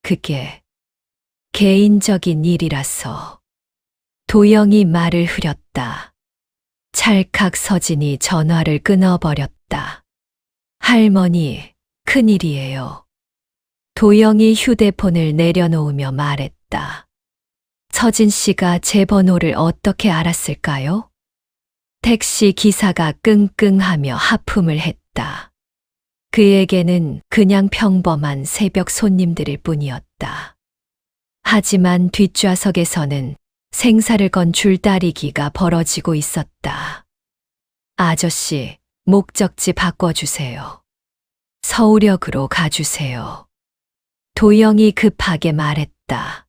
그게 개인적인 일이라서. 도영이 말을 흐렸다. 찰칵 서진이 전화를 끊어버렸다. 할머니, 큰일이에요. 도영이 휴대폰을 내려놓으며 말했다. 서진 씨가 제 번호를 어떻게 알았을까요? 택시 기사가 끙끙하며 하품을 했다. 그에게는 그냥 평범한 새벽 손님들일 뿐이었다. 하지만 뒷좌석에서는 생사를 건 줄다리기가 벌어지고 있었다. 아저씨, 목적지 바꿔주세요. 서울역으로 가주세요. 도영이 급하게 말했다.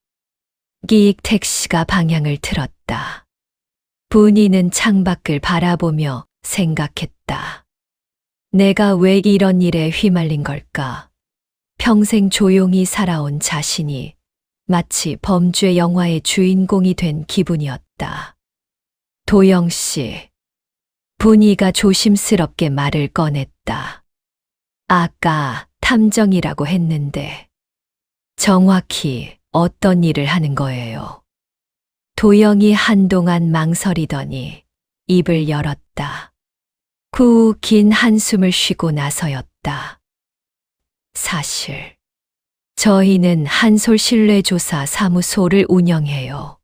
끼익 택시가 방향을 틀었다. 분이는 창밖을 바라보며 생각했다. 내가 왜 이런 일에 휘말린 걸까? 평생 조용히 살아온 자신이 마치 범죄 영화의 주인공이 된 기분이었다. 도영 씨. 분이가 조심스럽게 말을 꺼냈다. 아까 탐정이라고 했는데 정확히 어떤 일을 하는 거예요? 도영이 한동안 망설이더니 입을 열었다. 구 긴 한숨을 쉬고 나서였다. 사실 저희는 한솔신뢰조사 사무소를 운영해요.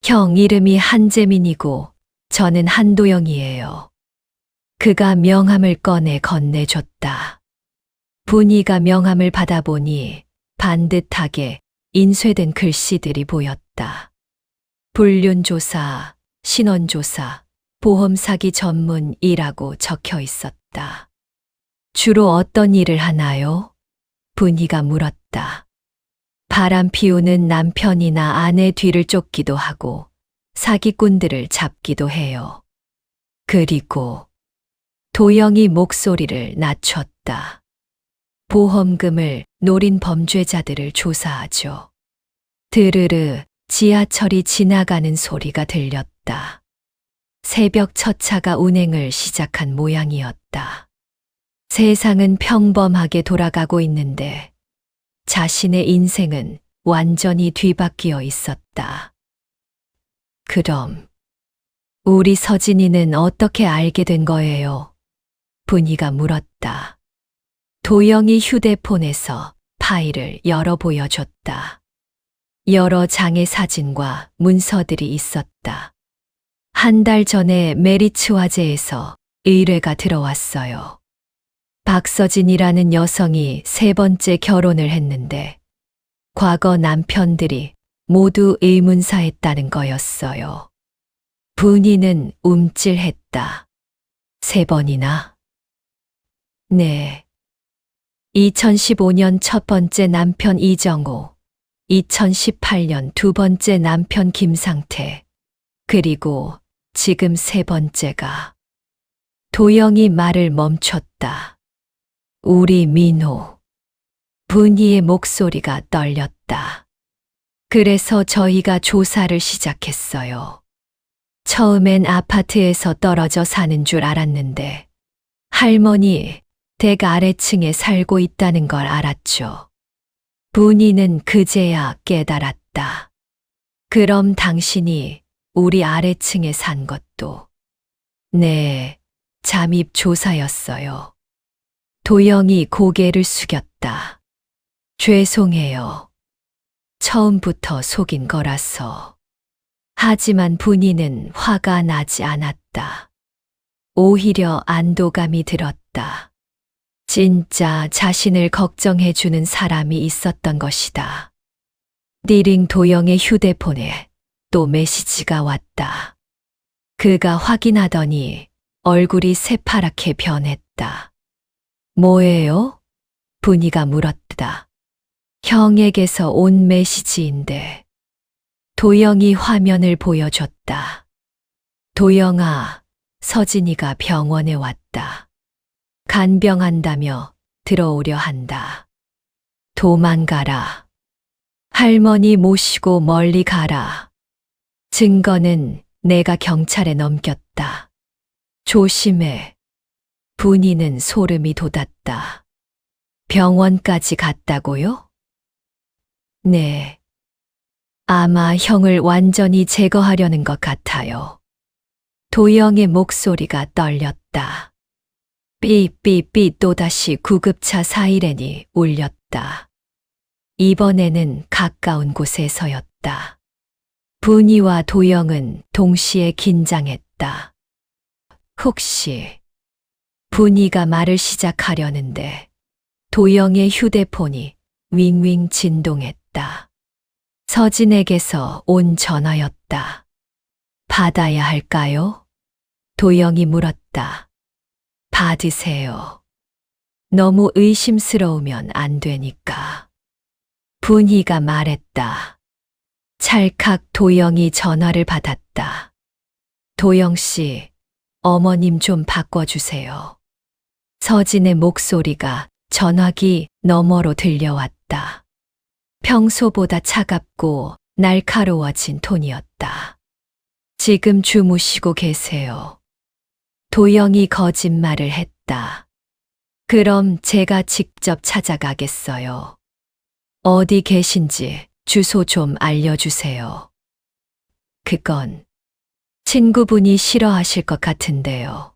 형 이름이 한재민이고 저는 한도영이에요. 그가 명함을 꺼내 건네줬다. 분이가 명함을 받아보니 반듯하게 인쇄된 글씨들이 보였다. 불륜조사, 신원조사, 보험사기 전문이라고 적혀 있었다. 주로 어떤 일을 하나요? 분이가 물었다. 바람 피우는 남편이나 아내 뒤를 쫓기도 하고 사기꾼들을 잡기도 해요. 그리고 도영이 목소리를 낮췄다. 보험금을 노린 범죄자들을 조사하죠. 드르르 지하철이 지나가는 소리가 들렸다. 새벽 첫 차가 운행을 시작한 모양이었다. 세상은 평범하게 돌아가고 있는데 자신의 인생은 완전히 뒤바뀌어 있었다. 그럼 우리 서진이는 어떻게 알게 된 거예요? 분이가 물었다. 도영이 휴대폰에서 파일을 열어 보여줬다. 여러 장의 사진과 문서들이 있었다. 한 달 전에 메리츠 화재에서 의뢰가 들어왔어요. 박서진이라는 여성이 3번째 결혼을 했는데 과거 남편들이 모두 의문사했다는 거였어요. 분이는 움찔했다. 3번이나? 네. 2015년 첫 번째 남편 이정호, 2018년 두 번째 남편 김상태, 그리고 지금 3번째가. 도영이 말을 멈췄다. 우리 민호. 분이의 목소리가 떨렸다. 그래서 저희가 조사를 시작했어요. 처음엔 아파트에서 떨어져 사는 줄 알았는데 할머니 댁 아래층에 살고 있다는 걸 알았죠. 분이는 그제야 깨달았다. 그럼 당신이 우리 아래층에 산 것도. 네, 잠입 조사였어요. 도영이 고개를 숙였다. 죄송해요. 처음부터 속인 거라서. 하지만 분이는 화가 나지 않았다. 오히려 안도감이 들었다. 진짜 자신을 걱정해주는 사람이 있었던 것이다. 띠링 도영의 휴대폰에 또 메시지가 왔다. 그가 확인하더니 얼굴이 새파랗게 변했다. 뭐예요? 분이가 물었다. 형에게서 온 메시지인데. 도영이 화면을 보여줬다. 도영아, 서진이가 병원에 왔다. 간병한다며 들어오려 한다. 도망가라. 할머니 모시고 멀리 가라. 증거는 내가 경찰에 넘겼다. 조심해. 분이는 소름이 돋았다. 병원까지 갔다고요? 네. 아마 형을 완전히 제거하려는 것 같아요. 도영의 목소리가 떨렸다. 삐삐삐 또다시 구급차 사이렌이 울렸다. 이번에는 가까운 곳에서였다. 분이와 도영은 동시에 긴장했다. 혹시 분이가 말을 시작하려는데 도영의 휴대폰이 윙윙 진동했다. 서진에게서 온 전화였다. 받아야 할까요? 도영이 물었다. 받으세요. 너무 의심스러우면 안 되니까. 분희가 말했다. 찰칵 도영이 전화를 받았다. 도영 씨, 어머님 좀 바꿔주세요. 서진의 목소리가 전화기 너머로 들려왔다. 평소보다 차갑고 날카로워진 톤이었다. 지금 주무시고 계세요. 도영이 거짓말을 했다. 그럼 제가 직접 찾아가겠어요. 어디 계신지 주소 좀 알려주세요. 그건 친구분이 싫어하실 것 같은데요.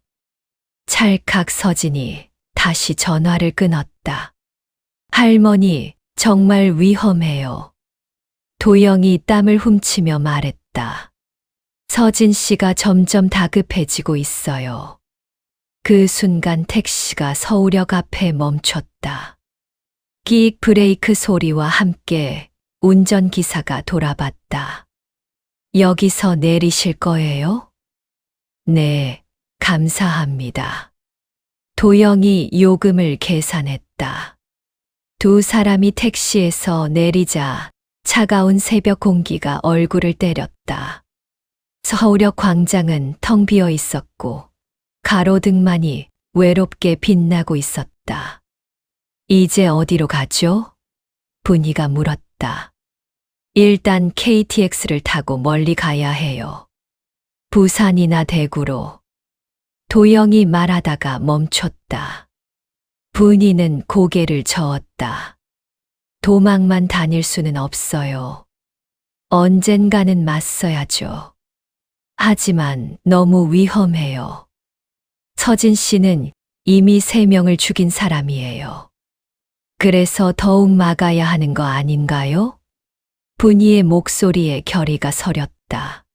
찰칵 서진이 다시 전화를 끊었다. 할머니, 정말 위험해요. 도영이 땀을 훔치며 말했다. 서진 씨가 점점 다급해지고 있어요. 그 순간 택시가 서울역 앞에 멈췄다. 끼익 브레이크 소리와 함께 운전기사가 돌아봤다. 여기서 내리실 거예요? 네, 감사합니다. 도영이 요금을 계산했다. 두 사람이 택시에서 내리자 차가운 새벽 공기가 얼굴을 때렸다. 서울역 광장은 텅 비어 있었고 가로등만이 외롭게 빛나고 있었다. 이제 어디로 가죠? 분희가 물었다. 일단 KTX를 타고 멀리 가야 해요. 부산이나 대구로. 도영이 말하다가 멈췄다. 분희는 고개를 저었다. 도망만 다닐 수는 없어요. 언젠가는 맞서야죠. 하지만 너무 위험해요. 서진 씨는 이미 3명을 죽인 사람이에요. 그래서 더욱 막아야 하는 거 아닌가요? 분희의 목소리에 결의가 서렸다.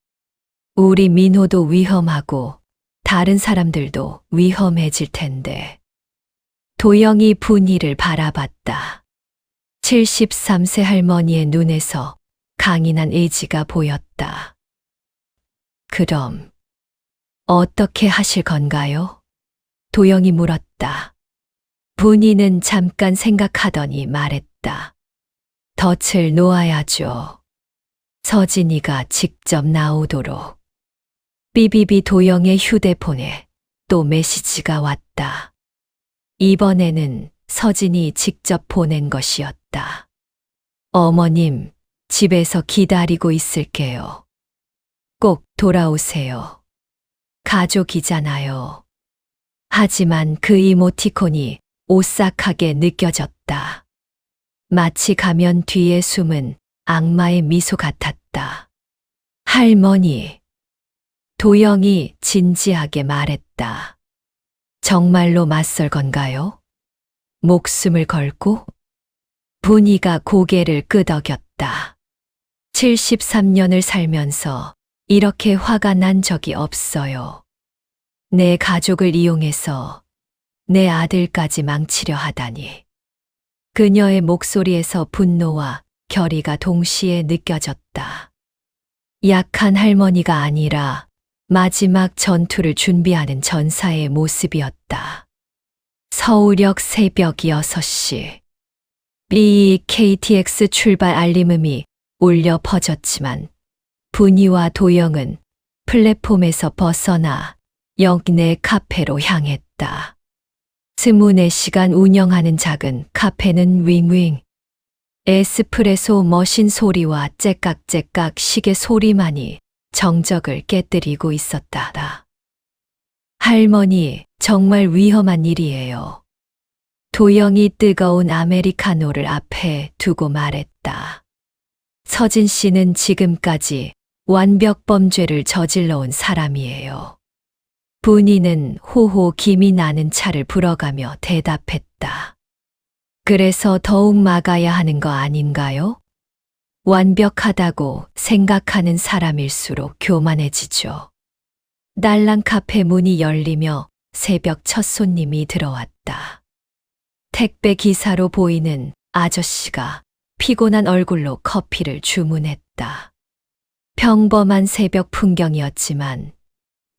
우리 민호도 위험하고 다른 사람들도 위험해질 텐데. 도영이 분희를 바라봤다. 73세 할머니의 눈에서 강인한 의지가 보였다. 그럼 어떻게 하실 건가요? 도영이 물었다. 분희는 잠깐 생각하더니 말했다. 덫을 놓아야죠. 서진이가 직접 나오도록. 삐비비 도영의 휴대폰에 또 메시지가 왔다. 이번에는 서진이 직접 보낸 것이었다. 어머님, 집에서 기다리고 있을게요. 꼭 돌아오세요. 가족이잖아요. 하지만 그 이모티콘이 오싹하게 느껴졌다. 마치 가면 뒤에 숨은 악마의 미소 같았다. 할머니. 도영이 진지하게 말했다. 정말로 맞설 건가요? 목숨을 걸고? 분희가 고개를 끄덕였다. 73년을 살면서 이렇게 화가 난 적이 없어요. 내 가족을 이용해서 내 아들까지 망치려 하다니. 그녀의 목소리에서 분노와 결의가 동시에 느껴졌다. 약한 할머니가 아니라 마지막 전투를 준비하는 전사의 모습이었다. 서울역 새벽 6시. 삐 KTX 출발 알림음이 울려 퍼졌지만 분희와 도영은 플랫폼에서 벗어나 역내 카페로 향했다. 24시간 운영하는 작은 카페는 윙윙. 에스프레소 머신 소리와 째깍째깍 시계 소리만이 정적을 깨뜨리고 있었다. 할머니, 정말 위험한 일이에요. 도영이 뜨거운 아메리카노를 앞에 두고 말했다. 서진 씨는 지금까지 완벽 범죄를 저질러온 사람이에요. 분희는 호호 김이 나는 차를 불어가며 대답했다. 그래서 더욱 막아야 하는 거 아닌가요? 완벽하다고 생각하는 사람일수록 교만해지죠. 날랑 카페 문이 열리며 새벽 첫 손님이 들어왔다. 택배 기사로 보이는 아저씨가 피곤한 얼굴로 커피를 주문했다. 평범한 새벽 풍경이었지만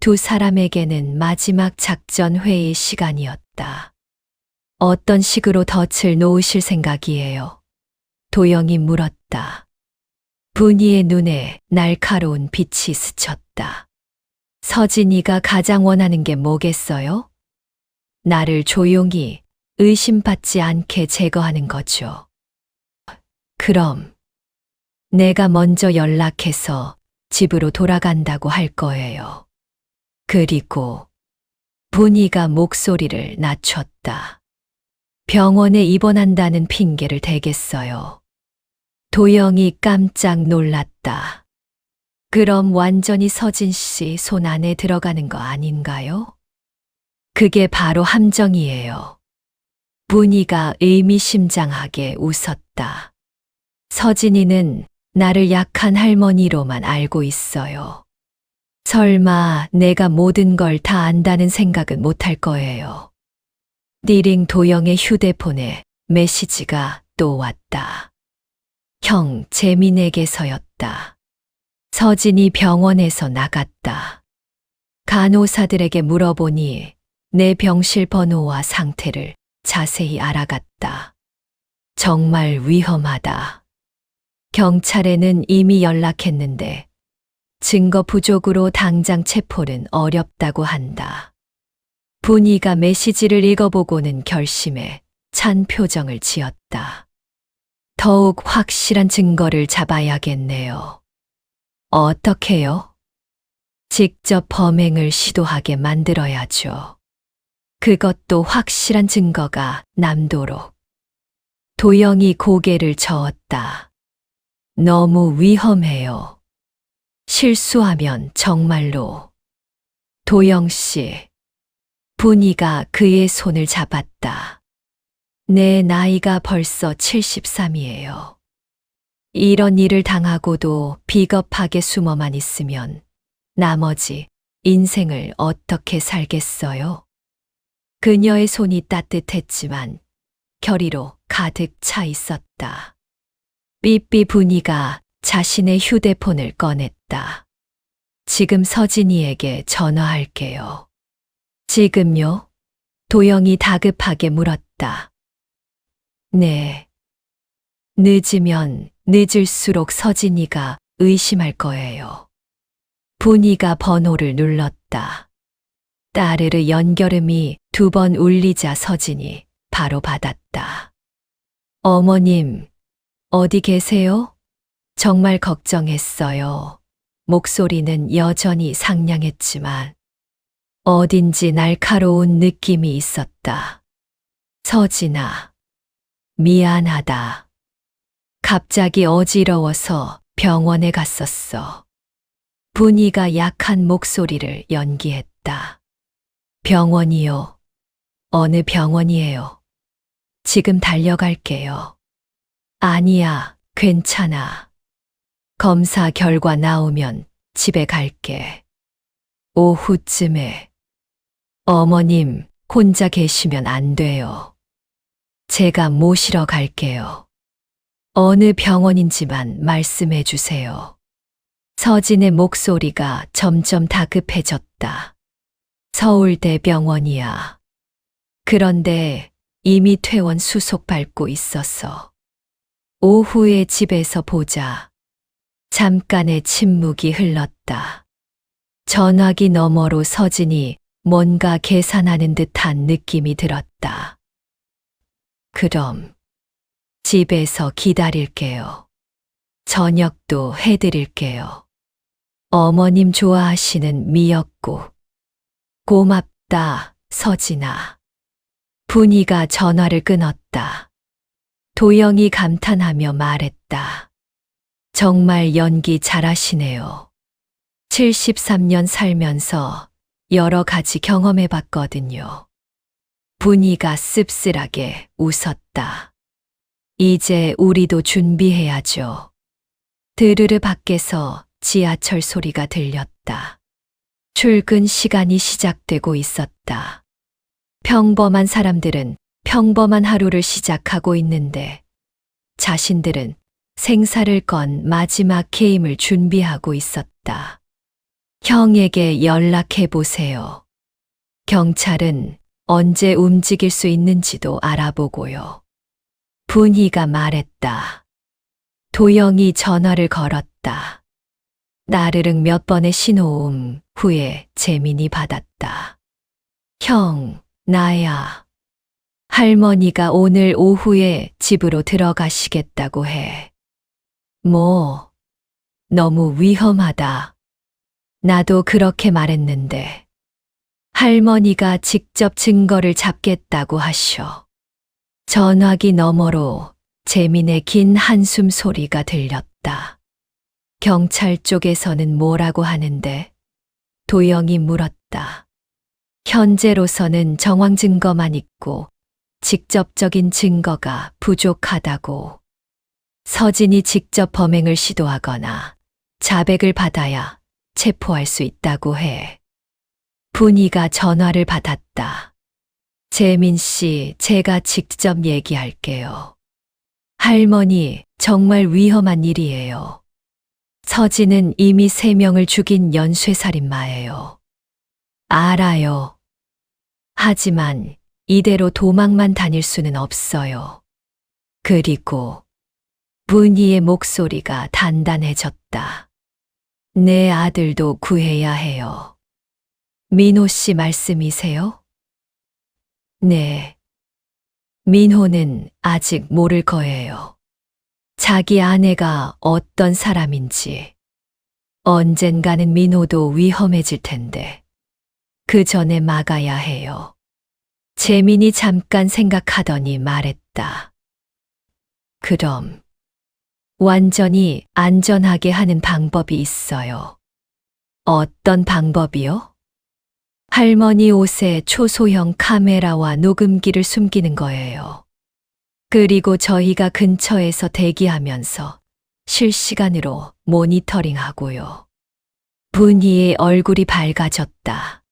두 사람에게는 마지막 작전 회의 시간이었다. 어떤 식으로 덫을 놓으실 생각이에요? 도영이 물었다. 분이의 눈에 날카로운 빛이 스쳤다. 서진이가 가장 원하는 게 뭐겠어요? 나를 조용히 의심받지 않게 제거하는 거죠. 그럼 내가 먼저 연락해서 집으로 돌아간다고 할 거예요. 그리고 분이가 목소리를 낮췄다. 병원에 입원한다는 핑계를 대겠어요. 도영이 깜짝 놀랐다. 그럼 완전히 서진 씨 손 안에 들어가는 거 아닌가요? 그게 바로 함정이에요. 분이가 의미심장하게 웃었다. 서진이는 나를 약한 할머니로만 알고 있어요. 설마 내가 모든 걸 다 안다는 생각은 못할 거예요. 띠링 도영의 휴대폰에 메시지가 또 왔다. 형, 재민에게서였다. 서진이 병원에서 나갔다. 간호사들에게 물어보니 내 병실 번호와 상태를 자세히 알아갔다. 정말 위험하다. 경찰에는 이미 연락했는데 증거 부족으로 당장 체포는 어렵다고 한다. 분이가 메시지를 읽어보고는 결심에 찬 표정을 지었다. 더욱 확실한 증거를 잡아야겠네요. 어떻게요? 직접 범행을 시도하게 만들어야죠. 그것도 확실한 증거가 남도록. 도영이 고개를 저었다. 너무 위험해요. 실수하면 정말로. 도영 씨. 분이가 그의 손을 잡았다. 내 나이가 벌써 73이에요. 이런 일을 당하고도 비겁하게 숨어만 있으면 나머지 인생을 어떻게 살겠어요? 그녀의 손이 따뜻했지만 결의로 가득 차 있었다. 삐삐 분이가 자신의 휴대폰을 꺼냈다. 지금 서진이에게 전화할게요. 지금요? 도영이 다급하게 물었다. 네. 늦으면 늦을수록 서진이가 의심할 거예요. 분이가 번호를 눌렀다. 따르르 연결음이 2번 울리자 서진이 바로 받았다. 어머님, 어디 계세요? 정말 걱정했어요. 목소리는 여전히 상냥했지만 어딘지 날카로운 느낌이 있었다. 서진아, 미안하다. 갑자기 어지러워서 병원에 갔었어. 분이가 약한 목소리를 연기했다. 병원이요? 어느 병원이에요? 지금 달려갈게요. 아니야, 괜찮아. 검사 결과 나오면 집에 갈게. 오후쯤에. 어머님, 혼자 계시면 안 돼요. 제가 모시러 갈게요. 어느 병원인지만 말씀해 주세요. 서진의 목소리가 점점 다급해졌다. 서울대병원이야. 그런데 이미 퇴원 수속 밟고 있어서. 오후에 집에서 보자. 잠깐의 침묵이 흘렀다. 전화기 너머로 서진이 뭔가 계산하는 듯한 느낌이 들었다. 그럼 집에서 기다릴게요. 저녁도 해드릴게요. 어머님 좋아하시는 미역국. 고맙다, 서진아. 분이가 전화를 끊었다. 도영이 감탄하며 말했다. 정말 연기 잘하시네요. 73년 살면서 여러 가지 경험해 봤거든요. 분이가 씁쓸하게 웃었다. 이제 우리도 준비해야죠. 드르르 밖에서 지하철 소리가 들렸다. 출근 시간이 시작되고 있었다. 평범한 사람들은 평범한 하루를 시작하고 있는데 자신들은 생사를 건 마지막 게임을 준비하고 있었다. 형에게 연락해 보세요. 경찰은 언제 움직일 수 있는지도 알아보고요. 분희가 말했다. 도영이 전화를 걸었다. 나르릉 몇 번의 신호음 후에 재민이 받았다. 형, 나야. 할머니가 오늘 오후에 집으로 들어가시겠다고 해. 뭐, 너무 위험하다. 나도 그렇게 말했는데. 할머니가 직접 증거를 잡겠다고 하셔. 전화기 너머로 재민의 긴 한숨 소리가 들렸다. 경찰 쪽에서는 뭐라고 하는데? 도영이 물었다. 현재로서는 정황 증거만 있고 직접적인 증거가 부족하다고. 서진이 직접 범행을 시도하거나 자백을 받아야 체포할 수 있다고 해. 분이가 전화를 받았다. 재민 씨, 제가 직접 얘기할게요. 할머니, 정말 위험한 일이에요. 서진은 이미 3명을 죽인 연쇄살인마예요. 알아요. 하지만 이대로 도망만 다닐 수는 없어요. 그리고 분이의 목소리가 단단해졌다. 내 아들도 구해야 해요. 민호 씨 말씀이세요? 네. 민호는 아직 모를 거예요. 자기 아내가 어떤 사람인지. 언젠가는 민호도 위험해질 텐데. 그 전에 막아야 해요. 재민이 잠깐 생각하더니 말했다. 그럼 완전히 안전하게 하는 방법이 있어요. 어떤 방법이요? 할머니 옷에 초소형 카메라와 녹음기를 숨기는 거예요. 그리고 저희가 근처에서 대기하면서 실시간으로 모니터링하고요. 분이의 얼굴이 밝아졌다.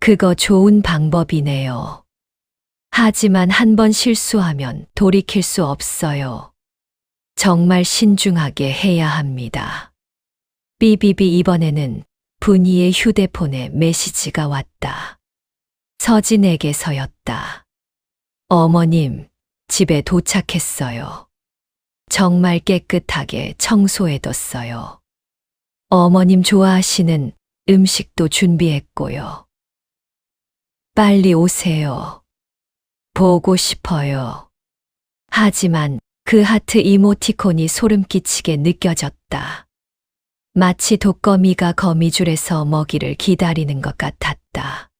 그거 좋은 방법이네요. 하지만 한 번 실수하면 돌이킬 수 없어요. 정말 신중하게 해야 합니다. 삐비비 이번에는 분이의 휴대폰에 메시지가 왔다. 서진에게서였다. 어머님, 집에 도착했어요. 정말 깨끗하게 청소해뒀어요. 어머님 좋아하시는 음식도 준비했고요. 빨리 오세요. 보고 싶어요. 하지만 그 하트 이모티콘이 소름 끼치게 느껴졌다. 마치 독거미가 거미줄에서 먹이를 기다리는 것 같았다.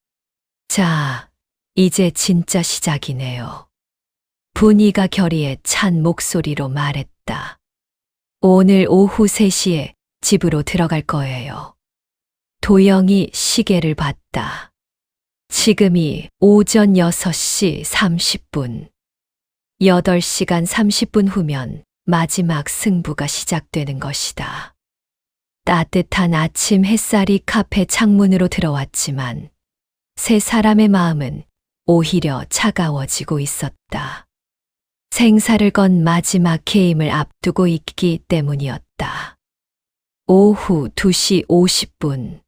자, 이제 진짜 시작이네요. 분이가 결의에 찬 목소리로 말했다. 오늘 오후 3시에 집으로 들어갈 거예요. 도영이 시계를 봤다. 지금이 오전 6시 30분. 8시간 30분 후면 마지막 승부가 시작되는 것이다. 따뜻한 아침 햇살이 카페 창문으로 들어왔지만 세 사람의 마음은 오히려 차가워지고 있었다. 생사를 건 마지막 게임을 앞두고 있기 때문이었다. 오후 2시 50분.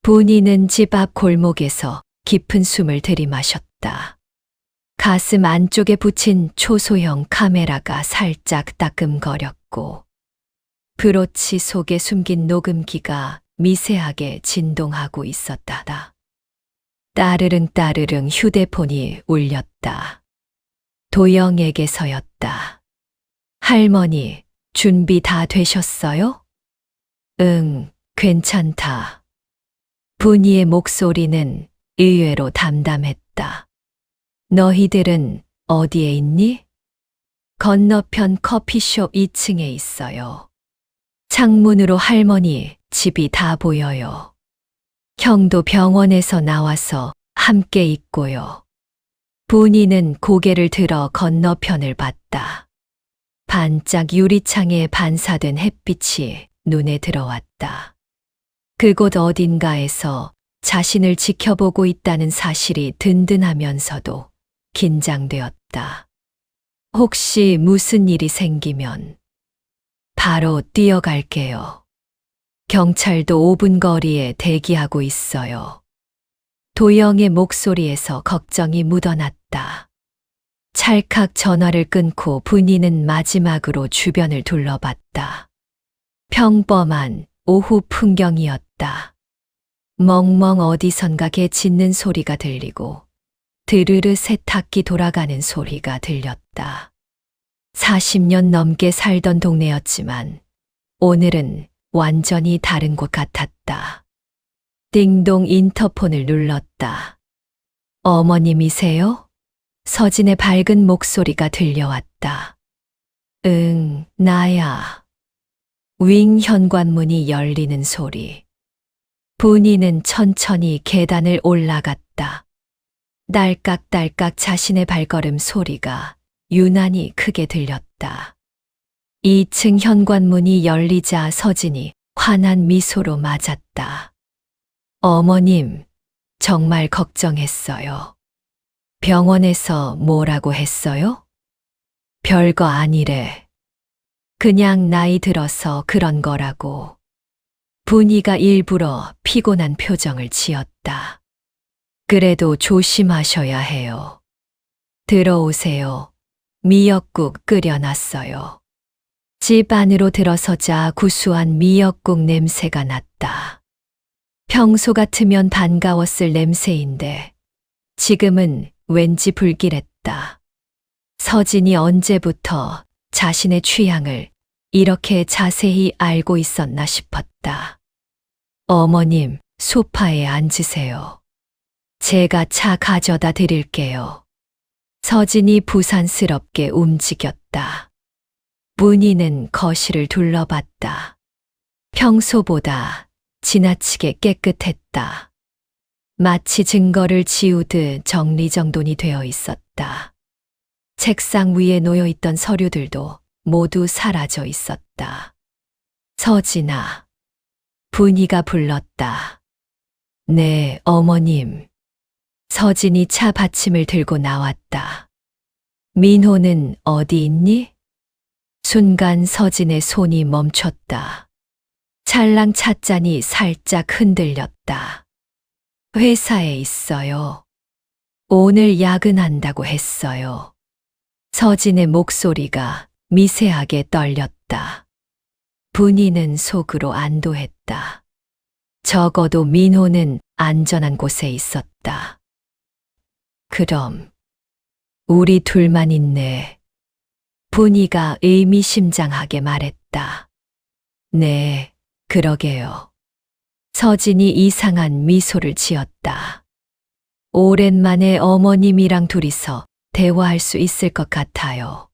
분이는 집 앞 골목에서 깊은 숨을 들이마셨다. 가슴 안쪽에 붙인 초소형 카메라가 살짝 따끔거렸고 브로치 속에 숨긴 녹음기가 미세하게 진동하고 있었다. 따르릉 따르릉 휴대폰이 울렸다. 도영에게서였다. 할머니, 준비 다 되셨어요? 응, 괜찮다. 분이의 목소리는 의외로 담담했다. 너희들은 어디에 있니? 건너편 커피숍 2층에 있어요. 창문으로 할머니 집이 다 보여요. 형도 병원에서 나와서 함께 있고요. 분이는 고개를 들어 건너편을 봤다. 반짝 유리창에 반사된 햇빛이 눈에 들어왔다. 그곳 어딘가에서 자신을 지켜보고 있다는 사실이 든든하면서도 긴장되었다. 혹시 무슨 일이 생기면 바로 뛰어갈게요. 경찰도 5분 거리에 대기하고 있어요. 도영의 목소리에서 걱정이 묻어났다. 찰칵 전화를 끊고 분이는 마지막으로 주변을 둘러봤다. 평범한 오후 풍경이었다. 멍멍 어디선가 개 짖는 소리가 들리고 드르르 세탁기 돌아가는 소리가 들렸다. 40년 넘게 살던 동네였지만 오늘은 완전히 다른 곳 같았다. 띵동 인터폰을 눌렀다. 어머님이세요? 서진의 밝은 목소리가 들려왔다. 응, 나야. 윙 현관문이 열리는 소리. 분이는 천천히 계단을 올라갔다. 딸깍딸깍 자신의 발걸음 소리가 유난히 크게 들렸다. 2층 현관문이 열리자 서진이 환한 미소로 맞았다. 어머님, 정말 걱정했어요. 병원에서 뭐라고 했어요? 별거 아니래. 그냥 나이 들어서 그런 거라고. 분이가 일부러 피곤한 표정을 지었다. 그래도 조심하셔야 해요. 들어오세요. 미역국 끓여놨어요. 집 안으로 들어서자 구수한 미역국 냄새가 났다. 평소 같으면 반가웠을 냄새인데 지금은 왠지 불길했다. 서진이 언제부터 자신의 취향을 이렇게 자세히 알고 있었나 싶었다. 어머님, 소파에 앉으세요. 제가 차 가져다 드릴게요. 서진이 부산스럽게 움직였다. 문희는 거실을 둘러봤다. 평소보다 지나치게 깨끗했다. 마치 증거를 지우듯 정리정돈이 되어 있었다. 책상 위에 놓여 있던 서류들도 모두 사라져 있었다. 서진아, 분이가 불렀다. 네, 어머님. 서진이 차 받침을 들고 나왔다. 민호는 어디 있니? 순간 서진의 손이 멈췄다. 찰랑 찻잔이 살짝 흔들렸다. 회사에 있어요. 오늘 야근한다고 했어요. 서진의 목소리가 미세하게 떨렸다. 분이는 속으로 안도했다. 적어도 민호는 안전한 곳에 있었다. 그럼 우리 둘만 있네. 분이가 의미심장하게 말했다. 네, 그러게요. 서진이 이상한 미소를 지었다. 오랜만에 어머님이랑 둘이서 대화할 수 있을 것 같아요.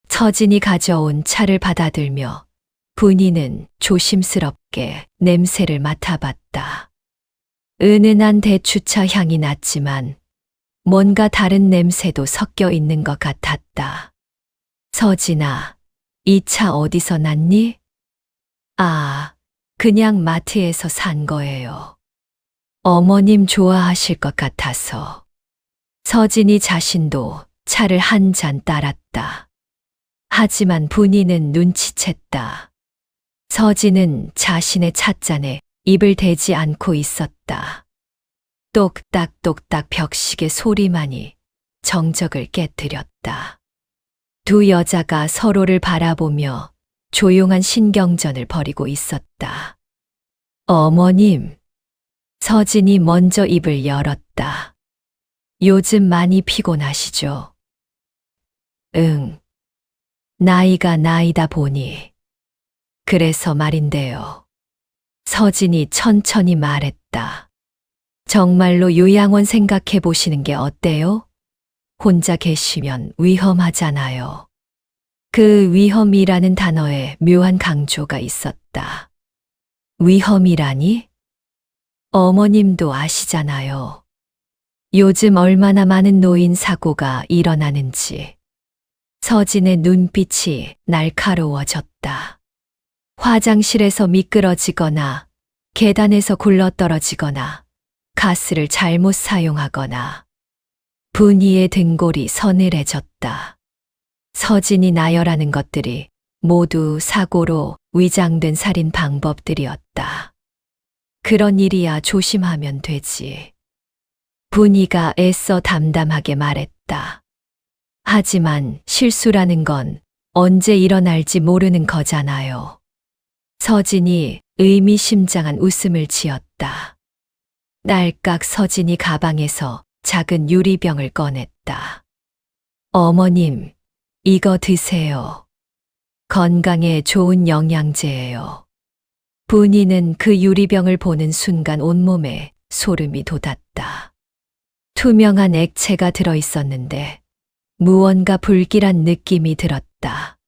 서진이 가져온 차를 받아들며 분이는 조심스럽게 냄새를 맡아봤다. 은은한 대추차 향이 났지만 뭔가 다른 냄새도 섞여 있는 것 같았다. 서진아, 이 차 어디서 났니? 아, 그냥 마트에서 산 거예요. 어머님 좋아하실 것 같아서. 서진이 자신도 차를 한 잔 따랐다. 하지만 분이는 눈치챘다. 서진은 자신의 찻잔에 입을 대지 않고 있었다. 똑딱똑딱 벽시계 소리만이 정적을 깨뜨렸다. 두 여자가 서로를 바라보며 조용한 신경전을 벌이고 있었다. 어머님, 서진이 먼저 입을 열었다. 요즘 많이 피곤하시죠? 응, 나이가 나이다 보니. 그래서 말인데요. 서진이 천천히 말했다. 정말로 요양원 생각해 보시는 게 어때요? 혼자 계시면 위험하잖아요. 그 위험이라는 단어에 묘한 강조가 있었다. 위험이라니? 어머님도 아시잖아요. 요즘 얼마나 많은 노인 사고가 일어나는지. 서진의 눈빛이 날카로워졌다. 화장실에서 미끄러지거나 계단에서 굴러떨어지거나 가스를 잘못 사용하거나 분이의 등골이 서늘해졌다. 서진이 나열하는 것들이 모두 사고로 위장된 살인 방법들이었다. 그런 일이야 조심하면 되지. 분이가 애써 담담하게 말했다. 하지만 실수라는 건 언제 일어날지 모르는 거잖아요. 서진이 의미심장한 웃음을 지었다. 딸깍 서진이 가방에서 작은 유리병을 꺼냈다. 어머님, 이거 드세요. 건강에 좋은 영양제예요. 분이는 그 유리병을 보는 순간 온몸에 소름이 돋았다. 투명한 액체가 들어있었는데 무언가 불길한 느낌이 들었다.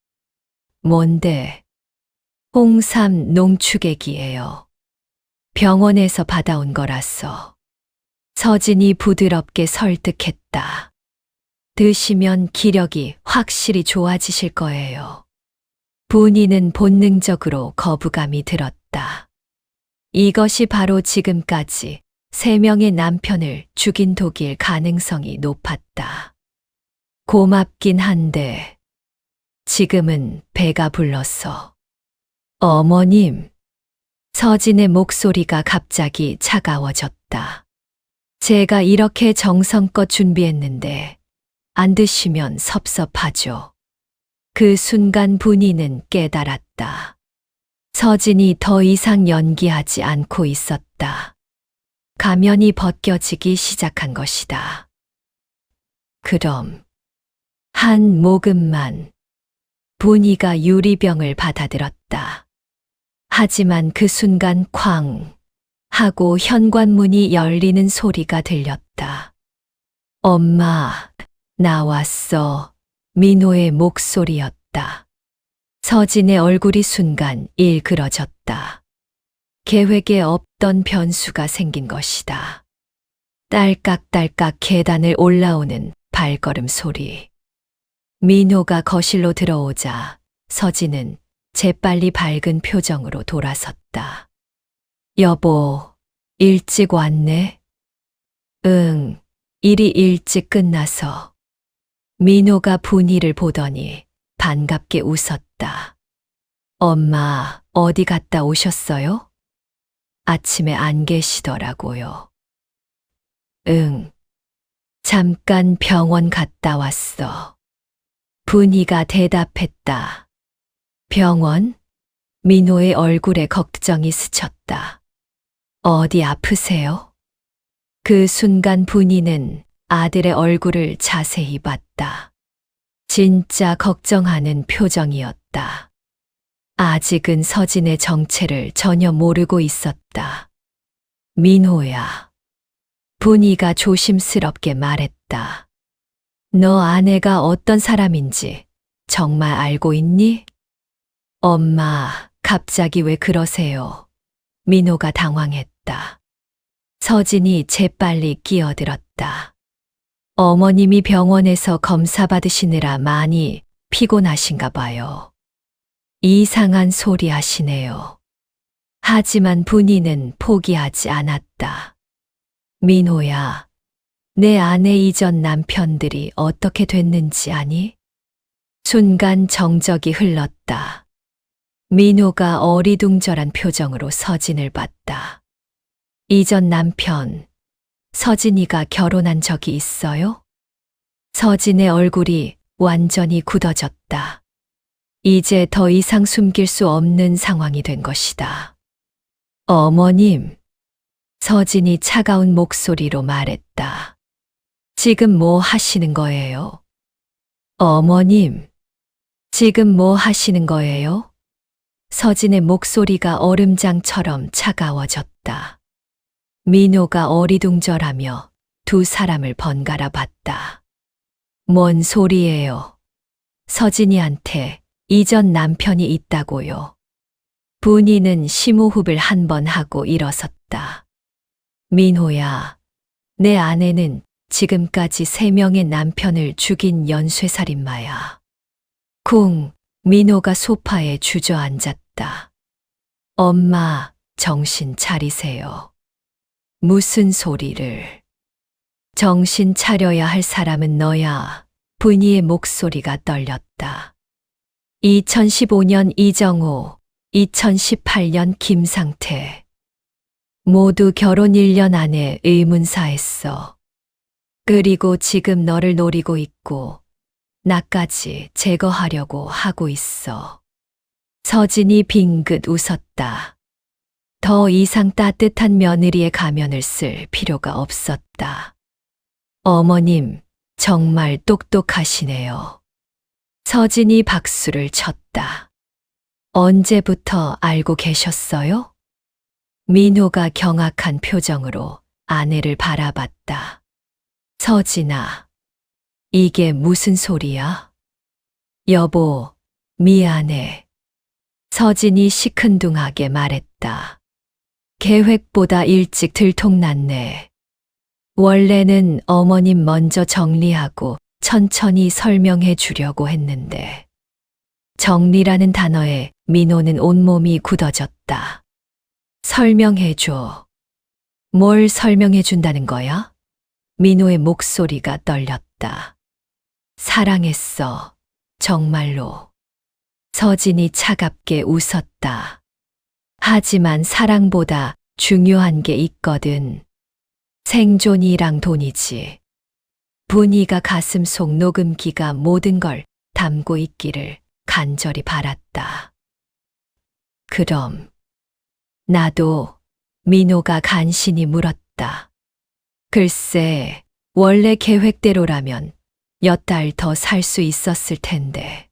뭔데? 홍삼 농축액이에요. 병원에서 받아온 거라서. 서진이 부드럽게 설득했다. 드시면 기력이 확실히 좋아지실 거예요. 분이는 본능적으로 거부감이 들었다. 이것이 바로 지금까지 3명의 남편을 죽인 독일 가능성이 높았다. 고맙긴 한데 지금은 배가 불렀어. 어머님, 서진의 목소리가 갑자기 차가워졌다. 제가 이렇게 정성껏 준비했는데 안 드시면 섭섭하죠. 그 순간 분이는 깨달았다. 서진이 더 이상 연기하지 않고 있었다. 가면이 벗겨지기 시작한 것이다. 그럼 한 모금만. 분이가 유리병을 받아들었다. 하지만 그 순간 쾅 하고 현관문이 열리는 소리가 들렸다. 엄마, 나왔어. 민호의 목소리였다. 서진의 얼굴이 순간 일그러졌다. 계획에 없던 변수가 생긴 것이다. 딸깍딸깍 계단을 올라오는 발걸음 소리. 민호가 거실로 들어오자 서진은 재빨리 밝은 표정으로 돌아섰다. 여보, 일찍 왔네? 응, 일이 일찍 끝나서. 민호가 분이를 보더니 반갑게 웃었다. 엄마, 어디 갔다 오셨어요? 아침에 안 계시더라고요. 응, 잠깐 병원 갔다 왔어. 분이가 대답했다. 병원? 민호의 얼굴에 걱정이 스쳤다. 어디 아프세요? 그 순간 분이는 아들의 얼굴을 자세히 봤다. 진짜 걱정하는 표정이었다. 아직은 서진의 정체를 전혀 모르고 있었다. 민호야. 분이가 조심스럽게 말했다. 너 아내가 어떤 사람인지 정말 알고 있니? 엄마, 갑자기 왜 그러세요? 민호가 당황했다. 서진이 재빨리 끼어들었다. 어머님이 병원에서 검사 받으시느라 많이 피곤하신가 봐요. 이상한 소리 하시네요. 하지만 분이는 포기하지 않았다. 민호야, 내 아내 이전 남편들이 어떻게 됐는지 아니? 순간 정적이 흘렀다. 민호가 어리둥절한 표정으로 서진을 봤다. 이전 남편, 서진이가 결혼한 적이 있어요? 서진의 얼굴이 완전히 굳어졌다. 이제 더 이상 숨길 수 없는 상황이 된 것이다. 어머님, 서진이 차가운 목소리로 말했다. 지금 뭐 하시는 거예요? 어머님, 지금 뭐 하시는 거예요? 서진의 목소리가 얼음장처럼 차가워졌다. 민호가 어리둥절하며 두 사람을 번갈아 봤다. 뭔 소리예요? 서진이한테 이전 남편이 있다고요. 분이는 심호흡을 한 번 하고 일어섰다. 민호야, 내 아내는 지금까지 3명의 남편을 죽인 연쇄살인마야. 쿵, 민호가 소파에 주저앉았다. 엄마, 정신 차리세요. 무슨 소리를. 정신 차려야 할 사람은 너야. 분이의 목소리가 떨렸다. 2015년 이정호, 2018년 김상태. 모두 결혼 1년 안에 의문사했어. 그리고 지금 너를 노리고 있고 나까지 제거하려고 하고 있어. 서진이 빙긋 웃었다. 더 이상 따뜻한 며느리의 가면을 쓸 필요가 없었다. 어머님, 정말 똑똑하시네요. 서진이 박수를 쳤다. 언제부터 알고 계셨어요? 민호가 경악한 표정으로 아내를 바라봤다. 서진아, 이게 무슨 소리야? 여보, 미안해. 서진이 시큰둥하게 말했다. 계획보다 일찍 들통났네. 원래는 어머님 먼저 정리하고 천천히 설명해 주려고 했는데. 정리라는 단어에 민호는 온몸이 굳어졌다. 설명해 줘. 뭘 설명해 준다는 거야? 민호의 목소리가 떨렸다. 사랑했어. 정말로. 서진이 차갑게 웃었다. 하지만 사랑보다 중요한 게 있거든. 생존이랑 돈이지. 분이가 가슴속 녹음기가 모든 걸 담고 있기를 간절히 바랐다. 그럼 나도, 민호가 간신히 물었다. 글쎄, 원래 계획대로라면 몇 달 더 살 수 있었을 텐데.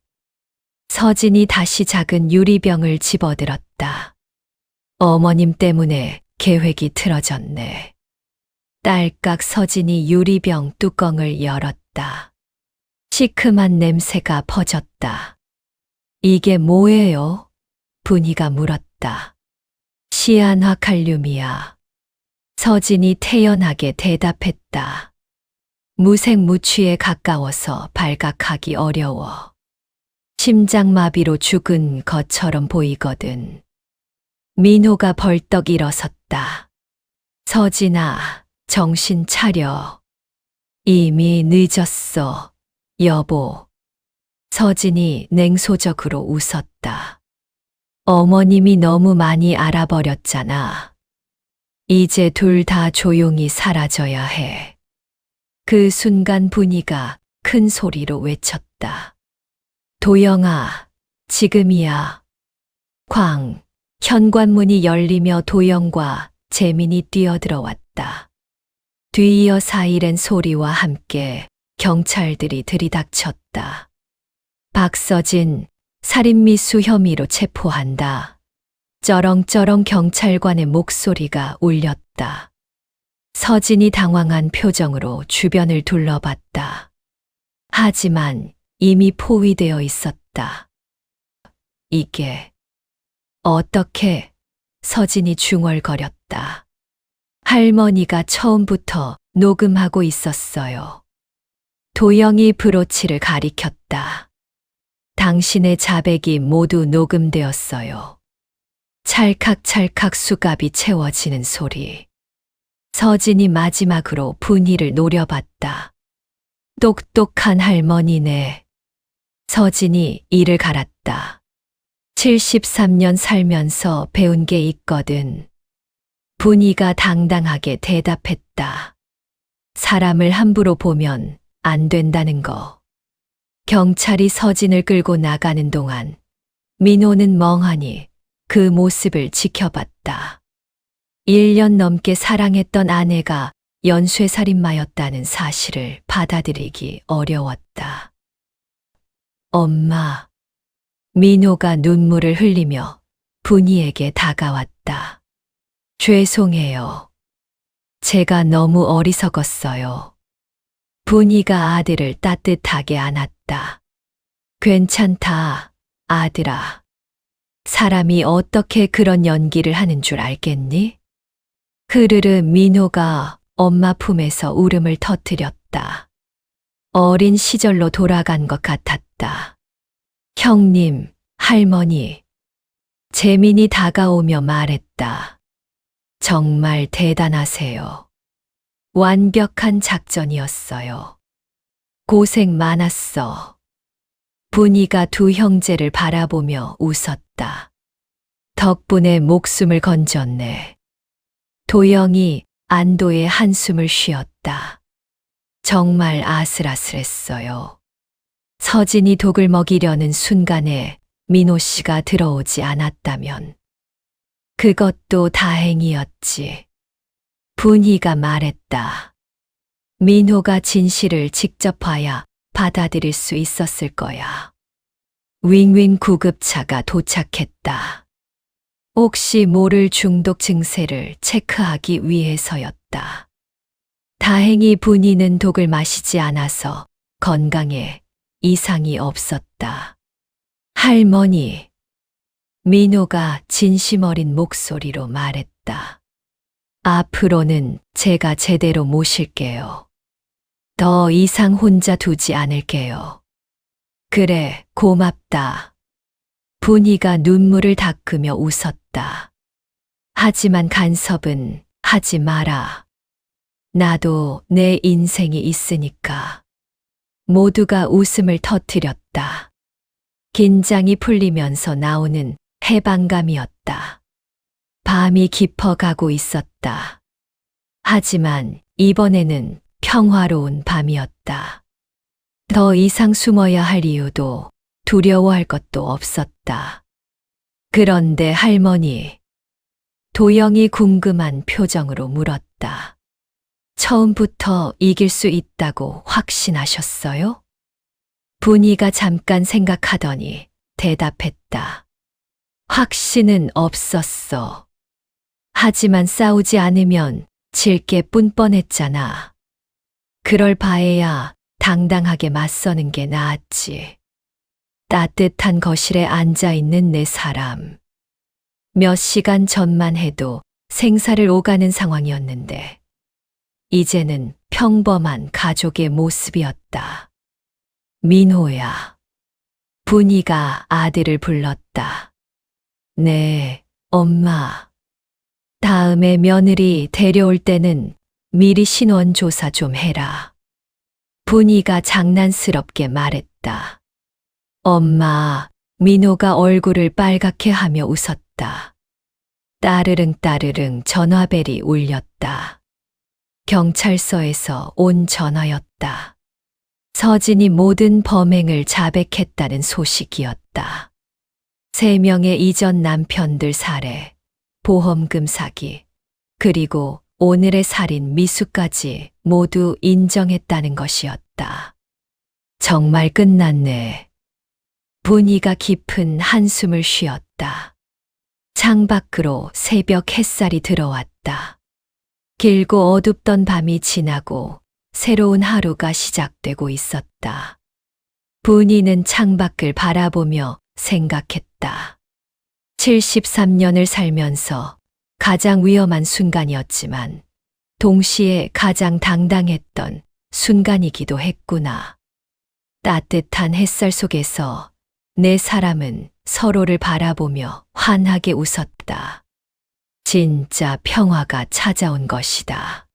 서진이 다시 작은 유리병을 집어들었다. 어머님 때문에 계획이 틀어졌네. 딸깍 서진이 유리병 뚜껑을 열었다. 시큼한 냄새가 퍼졌다. 이게 뭐예요? 분이가 물었다. 시안화칼륨이야. 서진이 태연하게 대답했다. 무색무취에 가까워서 발각하기 어려워. 심장마비로 죽은 것처럼 보이거든. 민호가 벌떡 일어섰다. 서진아, 정신 차려. 이미 늦었어, 여보. 서진이 냉소적으로 웃었다. 어머님이 너무 많이 알아버렸잖아. 이제 둘 다 조용히 사라져야 해. 그 순간 분이가 큰 소리로 외쳤다. 도영아, 지금이야. 쾅, 현관문이 열리며 도영과 재민이 뛰어들어왔다. 뒤이어 사이렌 소리와 함께 경찰들이 들이닥쳤다. 박서진, 살인미수 혐의로 체포한다. 쩌렁쩌렁 경찰관의 목소리가 울렸다. 서진이 당황한 표정으로 주변을 둘러봤다. 하지만 이미 포위되어 있었다. 이게 어떻게? 서진이 중얼거렸다. 할머니가 처음부터 녹음하고 있었어요. 도영이 브로치를 가리켰다. 당신의 자백이 모두 녹음되었어요. 찰칵찰칵 수갑이 채워지는 소리. 서진이 마지막으로 분이를 노려봤다. 똑똑한 할머니네. 서진이 이를 갈았다. 73년 살면서 배운 게 있거든. 분이가 당당하게 대답했다. 사람을 함부로 보면 안 된다는 거. 경찰이 서진을 끌고 나가는 동안 민호는 멍하니 그 모습을 지켜봤다. 1년 넘게 사랑했던 아내가 연쇄살인마였다는 사실을 받아들이기 어려웠다. 엄마. 민호가 눈물을 흘리며 분이에게 다가왔다. 죄송해요. 제가 너무 어리석었어요. 분이가 아들을 따뜻하게 안았다. 괜찮다, 아들아. 사람이 어떻게 그런 연기를 하는 줄 알겠니? 흐르르 민호가 엄마 품에서 울음을 터뜨렸다. 어린 시절로 돌아간 것 같았다. 형님, 할머니. 재민이 다가오며 말했다. 정말 대단하세요. 완벽한 작전이었어요. 고생 많았어. 분이가 두 형제를 바라보며 웃었다. 덕분에 목숨을 건졌네. 도영이 안도의 한숨을 쉬었다. 정말 아슬아슬했어요. 서진이 독을 먹이려는 순간에 민호 씨가 들어오지 않았다면 그것도 다행이었지. 분희가 말했다. 민호가 진실을 직접 봐야 받아들일 수 있었을 거야. 윙윙 구급차가 도착했다. 혹시 모를 중독 증세를 체크하기 위해서였다. 다행히 분희는 독을 마시지 않아서 건강에 이상이 없었다. 할머니, 민호가 진심 어린 목소리로 말했다. 앞으로는 제가 제대로 모실게요. 더 이상 혼자 두지 않을게요. 그래, 고맙다. 분희가 눈물을 닦으며 웃었다. 하지만 간섭은 하지 마라. 나도 내 인생이 있으니까. 모두가 웃음을 터뜨렸다. 긴장이 풀리면서 나오는 해방감이었다. 밤이 깊어가고 있었다. 하지만 이번에는 평화로운 밤이었다. 더 이상 숨어야 할 이유도 두려워할 것도 없었다. 그런데 할머니, 도영이 궁금한 표정으로 물었다. 처음부터 이길 수 있다고 확신하셨어요? 분희가 잠깐 생각하더니 대답했다. 확신은 없었어. 하지만 싸우지 않으면 질 게 뻔뻔했잖아. 그럴 바에야 당당하게 맞서는 게 나았지. 따뜻한 거실에 앉아있는 내 사람. 몇 시간 전만 해도 생사를 오가는 상황이었는데 이제는 평범한 가족의 모습이었다. 민호야. 분희가 아들을 불렀다. 네, 엄마. 다음에 며느리 데려올 때는 미리 신원 조사 좀 해라. 분희가 장난스럽게 말했다. 엄마, 민호가 얼굴을 빨갛게 하며 웃었다. 따르릉 따르릉 전화벨이 울렸다. 경찰서에서 온 전화였다. 서진이 모든 범행을 자백했다는 소식이었다. 3명의 이전 남편들 살해, 보험금 사기, 그리고 오늘의 살인 미수까지 모두 인정했다는 것이었다. 정말 끝났네. 분희가 깊은 한숨을 쉬었다. 창밖으로 새벽 햇살이 들어왔다. 길고 어둡던 밤이 지나고 새로운 하루가 시작되고 있었다. 분희는 창밖을 바라보며 생각했다. 73년을 살면서 가장 위험한 순간이었지만 동시에 가장 당당했던 순간이기도 했구나. 따뜻한 햇살 속에서 네 사람은 서로를 바라보며 환하게 웃었다. 진짜 평화가 찾아온 것이다.